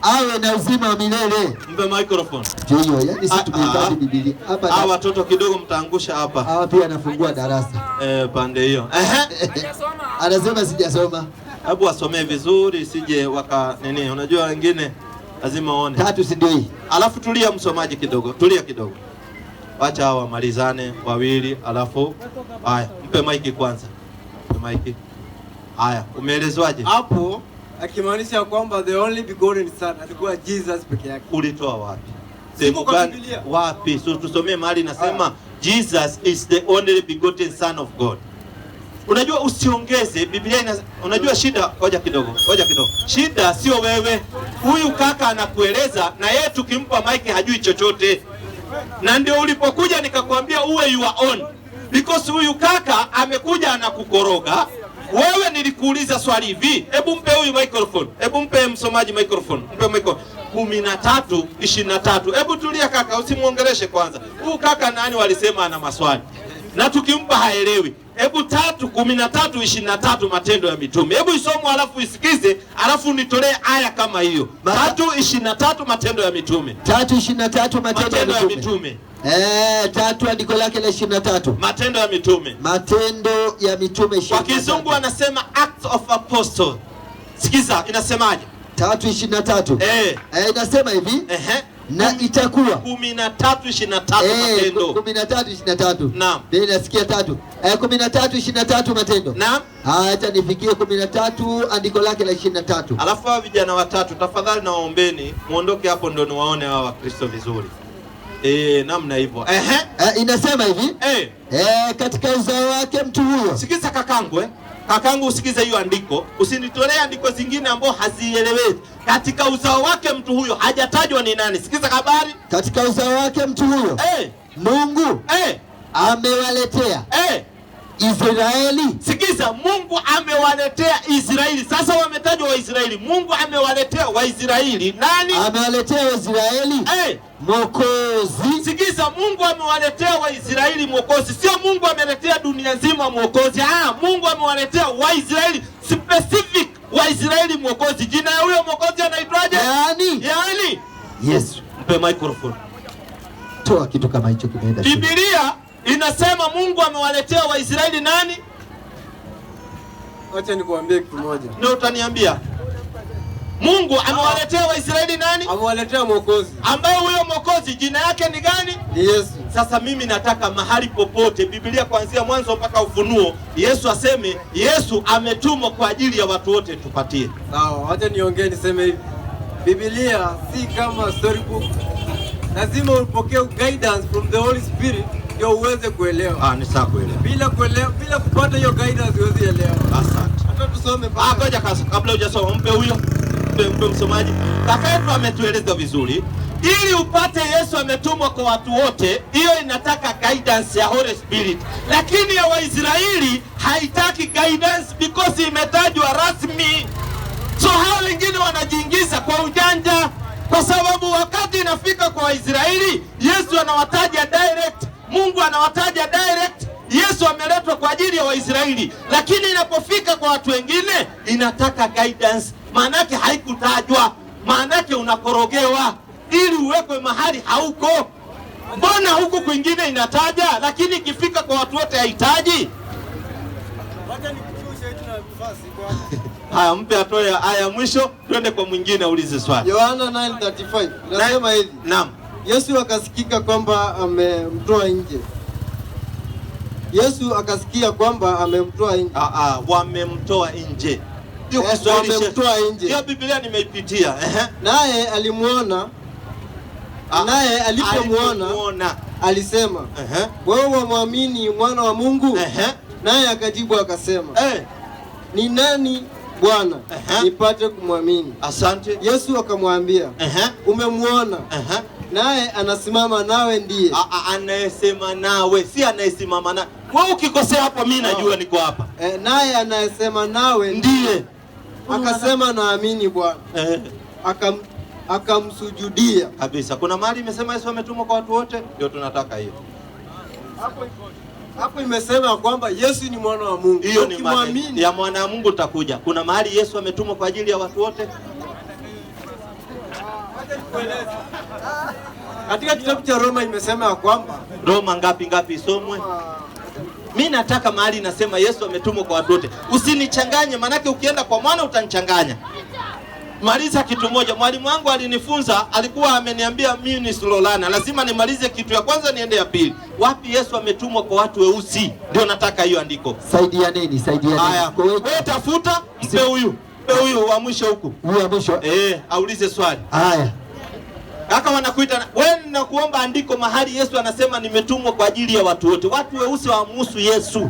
awe na uzima wa milele. Mpe microphone. Ndio, yani sisi tumehifadhi Biblia. Hapa hawa watoto kidogo mtaangusha hapa. Hawa pia anafungua darasa. Pande hiyo. Anasema sijasoma. Hebu wasomee vizuri sije waka nini. Unajua wengine lazima waone. 3 si ndio hii. Alafu tulia msomaji kidogo. Tulia kidogo. Wacha hawa malizane wawili, alafu haya, mpe maiki kwanza. Mpe maiki. Haya, umeelezwaje? Hapo akimaanisha kwamba the only begotten son alikuwa Jesus peke yake. Ulitoa wapi? Sehemu gani? Wapi? So tusomee mahali nasema Jesus is the only begotten son of God. Unajua usiongeze Biblia unajua shida, ngoja kidogo. Shida sio wewe. Huyu kaka anakueleza na yeye tukimpa maiki hajui chochote. Na ndio ulipokuja nikakwambia uwe your own. Because huyu kaka amekuja anakukoroga. Wewe nilikuuliza swali hivi, hebu mpe huyu microphone. Hebu mpe msomaji microphone. Mpe microphone. 13:23. Hebu tulia kaka, usimuongeleshe kwanza. Huyu kaka nani walisema ana maswali. Na tukimpa haelewi. Hebu 13:23 Matendo ya Mitume. Hebu isomwe alafu isikize, alafu nitolee aya kama hiyo. 3:23 Matendo ya Mitume. 3:23 Matendo ya Mitume. 3 andiko lake la 23. Matendo ya Mitume. Matendo ya Mitume 23. Kwa Kizungu anasema Acts of Apostles. Sikiza inasemaje? 3:23. Inasema hivi. na itakuwa 13:23 Matendo. 13:23. Naam. Mimi nasikia 3. 13:23 Matendo. Naam. Acha nifikie 13 andiko lake la 23. Alafu hawa vijana watatu tafadhali na waombeni muondoke hapo ndo niwaone hawa Wakristo vizuri. Namna hivyo. Inasema hivi. Katika uzao wake mtu huyo. Sikiza kakangu Kakangu usikize hiyo andiko. Usinitolee andiko zingine ambao hazieleweki. Katika uzao wake mtu huyo hajatajwa ni nani. Sikiza habari. Katika uzao wake mtu huyo. Mungu amewaletea Israeli. Sikiza, Mungu amewaletea Israeli. Sasa wametajwa Waisraeli. Mungu amewaletea Waisraeli nani? Amewaletea Waisraeli Mwokozi. Sikiza, Mungu amewaletea Waisraeli Mwokozi. Sio Mungu ameletea dunia nzima Mwokozi. Mungu amewaletea Waisraeli specific Waisraeli Mwokozi. Jina ya huyo Mwokozi anaitwaje? Yaani Yesu. Mpe microphone. Toa kitu kama hicho kimeenda. Biblia inasema Mungu amewaletea Waisraeli nani? Acha nikuambie kitu moja. Ndio utaniambia. Mungu amewaletea Waisraeli nani? Amewaletea Mwokozi. Ambaye huyo Mwokozi jina yake ni gani? Ni Yesu. Sasa mimi nataka mahali popote Biblia kuanzia mwanzo mpaka Ufunuo Yesu aseme Yesu ametumwa kwa ajili ya watu wote tupatie. Sawa, acha niongee niseme hivi. Biblia si kama storybook. Lazima upokee guidance from the Holy Spirit ndio uweze kuelewa. Ni sawa kuelewa. Bila kupata hiyo guidance huwezi elewa. Asante. Hata tusome pale. Ngoja kabla hujasoma mpe huyo. Mpe msomaji. Kaka yetu ametueleza vizuri. Ili upate Yesu ametumwa kwa watu wote, hiyo inataka guidance ya Holy Spirit. Lakini ya Waisraeli haitaki guidance because imetajwa rasmi. So hao wengine wanajiingiza kwa ujanja. Kwa sababu wakati inafika kwa Waisraeli, Yesu anawataja direct, Mungu anawataja direct. Yesu ameletwa kwa ajili ya Waisraeli, lakini inapofika kwa watu wengine inataka guidance. Maanake haikutajwa, maanake unakorogewa ili uwekwe mahali hauko. Mbona huku kwingine inataja, lakini ikifika kwa watu wote haitaji? Wacha nikushushe hitu na nafasi kwa. Haya, mpe atoe aya mwisho, twende kwa mwingine aulize swali. Yohana 9:35 nasema hivi. Naam. Yesu akasikika kwamba amemtoa nje. Yesu akasikia kwamba amemtoa nje. Wamemtoa nje. Hiyo Kiswahili wamemtoa nje. Hiyo Biblia nimeipitia. Naye alimuona. Naye alipomuona alisema, wewe wamwamini mwana wa Mungu? Naye akajibu akasema, ni nani Bwana nipate kumwamini? Asante. Yesu akamwambia, umemuona. Naye anasimama nawe ndiye. Anayesema nawe, si anayesimama na. Wewe ukikosea hapo mimi najua niko hapa. Naye anayesema nawe ndiye. Akasema naamini Bwana. Akamsujudia. Kabisa. Kuna mahali imesema Yesu ametumwa kwa watu wote, ndio tunataka hiyo. Hapo imesema kwamba Yesu ni mwana wa Mungu. Hiyo ni maana ya mwana wa Mungu utakuja. Kuna mahali Yesu ametumwa kwa ajili ya watu wote? Katika kitabu cha Roma imesema kwamba Roma ngapi isomwe? Mimi nataka mahali inasema Yesu ametumwa kwa watu wote. Usinichanganye, manake ukienda kwa mwana utanichanganya. Maliza kitu moja. Mwalimu wangu alinifunza, alikuwa ameniambia mimi ni Slolana, lazima nimalize kitu ya kwanza niende ya pili. Wapi Yesu ametumwa kwa watu weusi? Ndio nataka hiyo andiko. Saidia nini? Haya, wewe tafuta, mpe huyu. Mpe huyu wa mwisho huku. Huyu wa mwisho? Aulize swali. Haya. Kaka wanakuita, wewe nakuomba andiko mahali Yesu anasema nimetumwa kwa ajili ya watu wote. Watu weusi waamusu Yesu.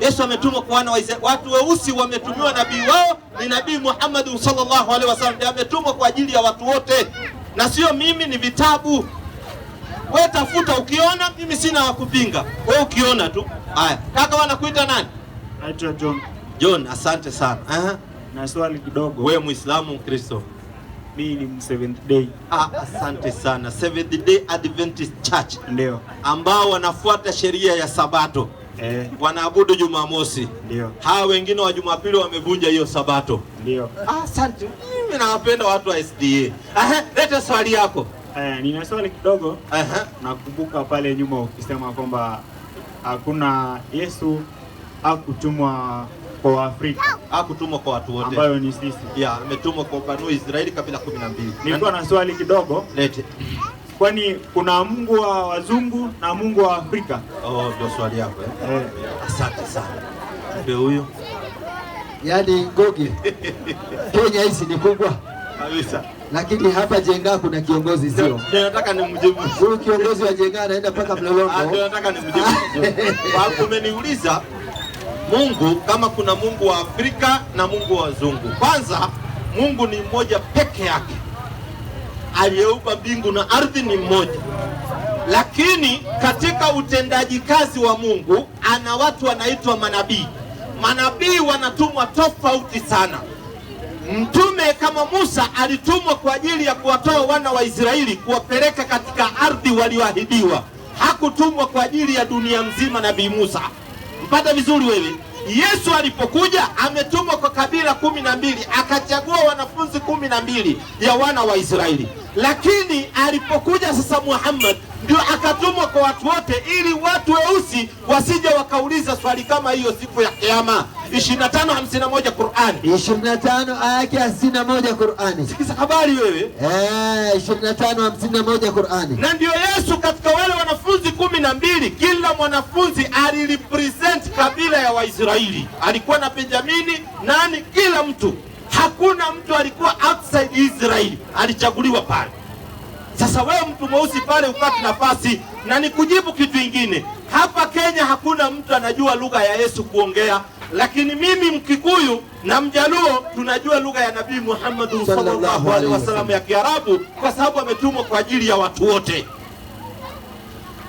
Yesu ametumwa kwa wana wa Israeli. Watu weusi wametumiwa nabii wao ni Nabii Muhammad sallallahu alaihi wasallam. Ndiye ametumwa kwa ajili ya watu wote. Na sio mimi, ni vitabu. Wewe tafuta, ukiona mimi sina wa kupinga. Wewe ukiona tu. Haya, kaka wanakuita nani? Naitwa John. John, asante sana. Na swali kidogo. Wewe Muislamu Mkristo? Mimi ni Seventh Day. Asante sana. Seventh Day Adventist Church. Ndio. Ambao wanafuata sheria ya Sabato. Wanaabudu Jumamosi. Ndio. Hawa wengine wa Jumapili wamevunja hiyo Sabato. Ndio. Asante. Mimi nawapenda watu wa SDA. Leta swali yako. Nina swali kidogo. Nakumbuka pale nyuma ukisema kwamba hakuna Yesu hakutumwa kwa Afrika. Hakutumwa kwa watu wote. Ambayo ni sisi. Yeah, ametumwa kwa Banu Israeli kabila 12. Nilikuwa na swali kidogo. Lete. Kwani kuna Mungu wa wazungu na Mungu wa Afrika? Oh, ndio swali yako eh? Asante sana. Ndio huyo. Yaani Ngoge. Kenya hizi ni kubwa. Kabisa. Lakini hapa Jenga kuna kiongozi sio? Ndio nataka nimjibu. Huyu kiongozi wa Jenga anaenda mpaka Mlolongo. Ndio nataka nimjibu. Sababu umeniuliza Mungu kama kuna Mungu wa Afrika na Mungu wa wazungu. Kwanza Mungu ni mmoja peke yake. Aliyeumba mbingu na ardhi ni mmoja. Lakini katika utendaji kazi wa Mungu ana watu wanaitwa manabii. Manabii wanatumwa tofauti sana. Mtume kama Musa alitumwa kwa ajili ya kuwatoa wana wa Israeli kuwapeleka katika ardhi walioahidiwa. Hakutumwa kwa ajili ya dunia mzima nabii Musa. Mpata vizuri wewe? Yesu alipokuja ametumwa kwa kabila 12, akachagua wanafunzi 12 ya wana wa Israeli. Lakini alipokuja sasa Muhammad ndio akatumwa kwa watu wote, ili watu weusi wasije wakauliza swali kama hiyo siku ya Kiyama. 25:51 Qur'ani. 25 aya yake 51 Qur'ani. Sikiza habari wewe. 25:51 Qur'ani. Na ndio Yesu katika wale wanafunzi 12, kila mwanafunzi alirepresent kabila ya Waisraeli. Alikuwa na Benjamini, nani, kila mtu. Hakuna mtu alikuwa outside Israel, alichaguliwa pale. Sasa wewe mtu mweusi pale upate nafasi. Na nikujibu kitu kingine. Hapa Kenya hakuna mtu anajua lugha ya Yesu kuongea, lakini mimi Mkikuyu na Mjaluo tunajua lugha ya Nabii Muhammad sallallahu alaihi wasallam ya Kiarabu, kwa sababu ametumwa kwa ajili ya watu wote.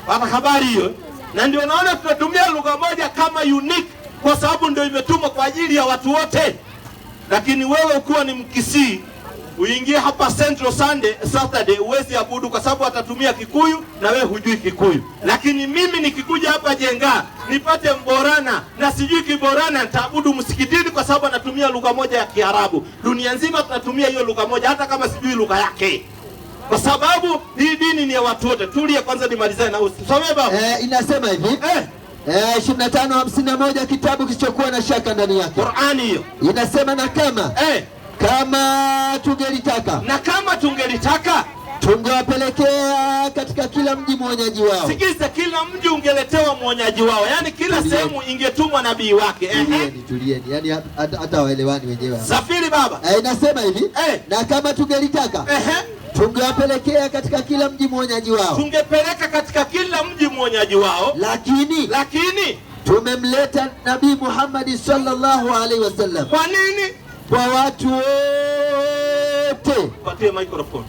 Pata habari hiyo? Na ndio naona tunatumia lugha moja kama unique, kwa sababu ndio imetumwa kwa ajili ya watu wote. Lakini wewe ukiwa ni Mkisii uingie hapa Central Saturday uwezi abudu, kwa sababu atatumia Kikuyu na wewe hujui Kikuyu. Lakini mimi nikikuja hapa Jenga nipate Mborana na sijui Kiborana, nitaabudu msikitini kwa sababu anatumia lugha moja ya Kiarabu. Dunia nzima tunatumia hiyo lugha moja hata kama sijui lugha yake, kwa sababu hii dini ni ya watu wote. Tulia kwanza nimalizane na usome baba. Inasema hivi 25:51 kitabu kisichokuwa na shaka ndani yake. Qur'ani hiyo. Inasema na kama tungelitaka tungewapelekea katika kila mji mwonyaji wao. Sikiza, kila mji ungeletewa mwonyaji wao, yani kila sehemu ingetumwa nabii wake. Tulieni, yani hata waelewani wenyewe. Safiri baba. Inasema hivi na kama tungelitaka tungewapelekea katika kila mji mwonyaji wao. Tungepeleka katika kila mji mwonyaji wao. Lakini tumemleta Nabii Muhammad sallallahu alaihi wasallam. Kwa nini? Kwa watu wote. Patie microphone.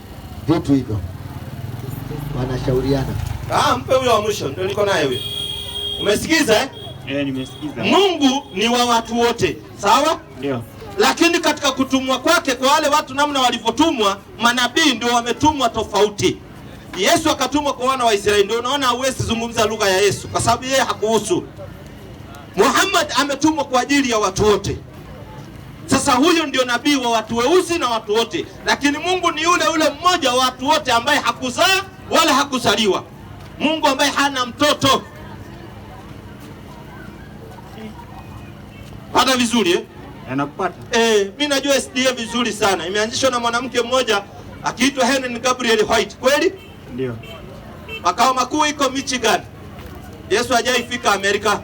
Vitu hivyo wanashauriana. Mpe huyo wa mwisho, ndio niko naye huyo. Umesikiza Nimesikiza. Mungu ni wa watu wote. Sawa? Ndio. Lakini katika kutumwa kwake kwa wale watu namna walivyotumwa, manabii ndio wametumwa tofauti. Yesu akatumwa kwa wana wa Israeli, ndio unaona hauwezi zungumza lugha ya Yesu kwa sababu yeye hakuhusu. Muhammad ametumwa kwa ajili ya watu wote. Sasa huyo ndio nabii wa watu weusi na watu wote, lakini Mungu ni yule mmoja wa watu wote ambaye hakuzaa wala hakuzaliwa. Mungu ambaye hana mtoto. Pata vizuri Anakupata. Mimi najua SDA vizuri sana. Imeanzishwa na mwanamke mmoja akiitwa Helen Gabriel White. Kweli? Ndio. Makao makuu iko Michigan. Yesu hajaifika Amerika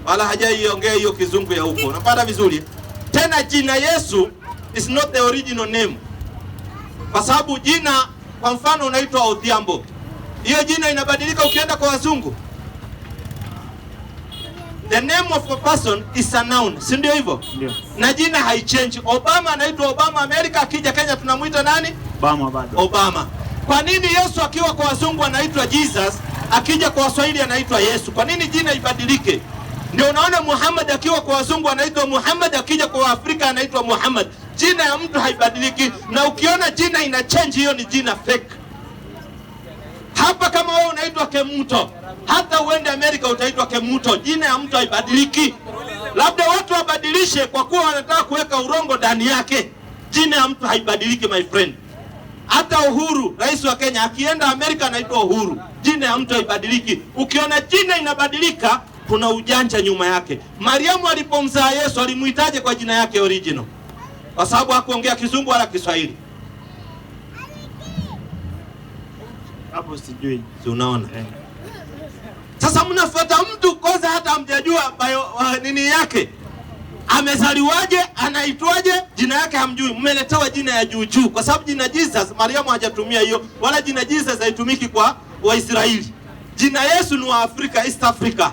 wala hajaiongea hiyo kizungu ya huko. Unapata vizuri? Tena jina Yesu is not the original name. Kwa sababu jina, kwa mfano unaitwa Odhiambo, hiyo jina inabadilika ukienda kwa wazungu. The name of a person is a noun, si ndio hivyo? Ndio. Na jina haichange. Obama anaitwa Obama Amerika, akija Kenya tunamuita nani? Obama bado. Obama. Kwa nini Yesu akiwa kwa wazungu anaitwa Jesus, akija kwa Waswahili anaitwa Yesu? Kwa nini jina ibadilike? Ndio unaona Muhammad akiwa kwa wazungu anaitwa Muhammad, akija kwa Afrika anaitwa Muhammad. Jina ya mtu haibadiliki, na ukiona jina ina change, hiyo ni jina fake. Hapa kama wewe unaitwa Kemuto, hata uende Amerika utaitwa Kemuto. Jina ya mtu haibadiliki. Labda watu wabadilishe kwa kuwa wanataka kuweka urongo ndani yake. Jina ya mtu haibadiliki my friend. Hata Uhuru, rais wa Kenya, akienda Amerika anaitwa Uhuru. Jina ya mtu haibadiliki. Ukiona jina inabadilika, kuna ujanja nyuma yake. Mariamu alipomzaa Yesu alimuitaje kwa jina yake original? Kwa sababu hakuongea Kizungu wala Kiswahili. Hapo sijui. Si unaona? Sasa mnafuata mtu kwanza hata hamjajua nini yake. Amezaliwaje, anaitwaje, jina yake hamjui. Mmeletewa jina ya juu juu kwa sababu jina Jesus Mariamu hajatumia hiyo, wala jina Jesus haitumiki kwa Waisraeli. Jina Yesu ni wa Afrika, East Africa.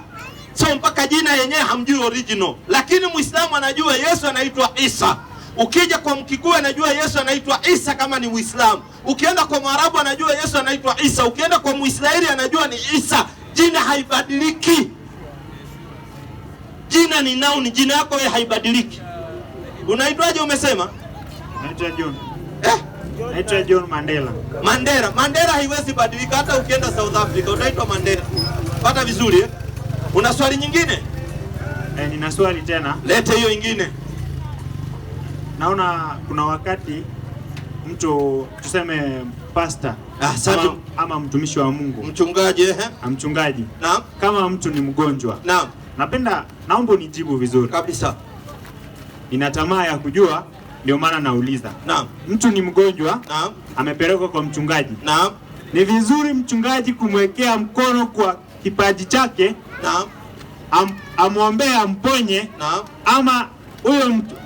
So mpaka jina yenyewe hamjui original. Lakini Muislamu anajua Yesu anaitwa Isa. Ukija kwa Mkikuyu anajua Yesu anaitwa Isa kama ni Muislamu. Ukienda kwa Mwarabu anajua Yesu anaitwa Isa. Ukienda kwa Muisraeli anajua ni Isa. Jina haibadiliki. Jina ni noun, jina yako wewe haibadiliki. Unaitwaje umesema? Naitwa John. Naitwa John Mandela. Mandela haiwezi badilika hata ukienda South Africa utaitwa Mandela. Pata vizuri Una swali nyingine? Nina swali tena. Lete hiyo nyingine. Naona kuna wakati mtu tuseme pastor ama mtumishi wa Mungu, mchungaji. Naam. Kama mtu ni mgonjwa. Naam. Naomba unijibu vizuri. Kabisa. Nina tamaa ya kujua, ndio maana nauliza. Naam. Mtu ni mgonjwa. Naam. Amepelekwa kwa mchungaji. Naam. Ni vizuri mchungaji kumwekea mkono kwa kipaji chake. Naam. Amwombee amponye. Naam. Ama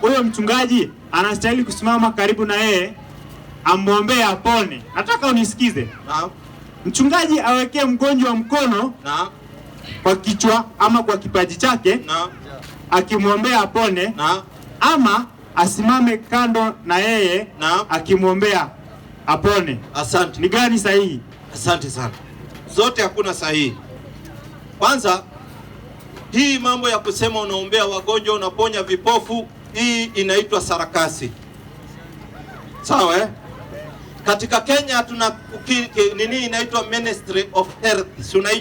huyo mchungaji anastahili kusimama karibu na yeye amwombee apone. Nataka unisikize. Naam. Mchungaji awekee mgonjwa mkono. Naam. Kwa kichwa ama kwa kipaji chake. Naam. Akimwombea apone. Naam. Ama asimame kando na yeye. Naam. Akimwombea apone. Asante. Ni gani sahihi? Asante sana. Zote hakuna sahihi. Kwanza hii mambo ya kusema unaombea wagonjwa unaponya vipofu, hii inaitwa sarakasi. Sawa Katika Kenya tuna nini inaitwa Ministry of Health.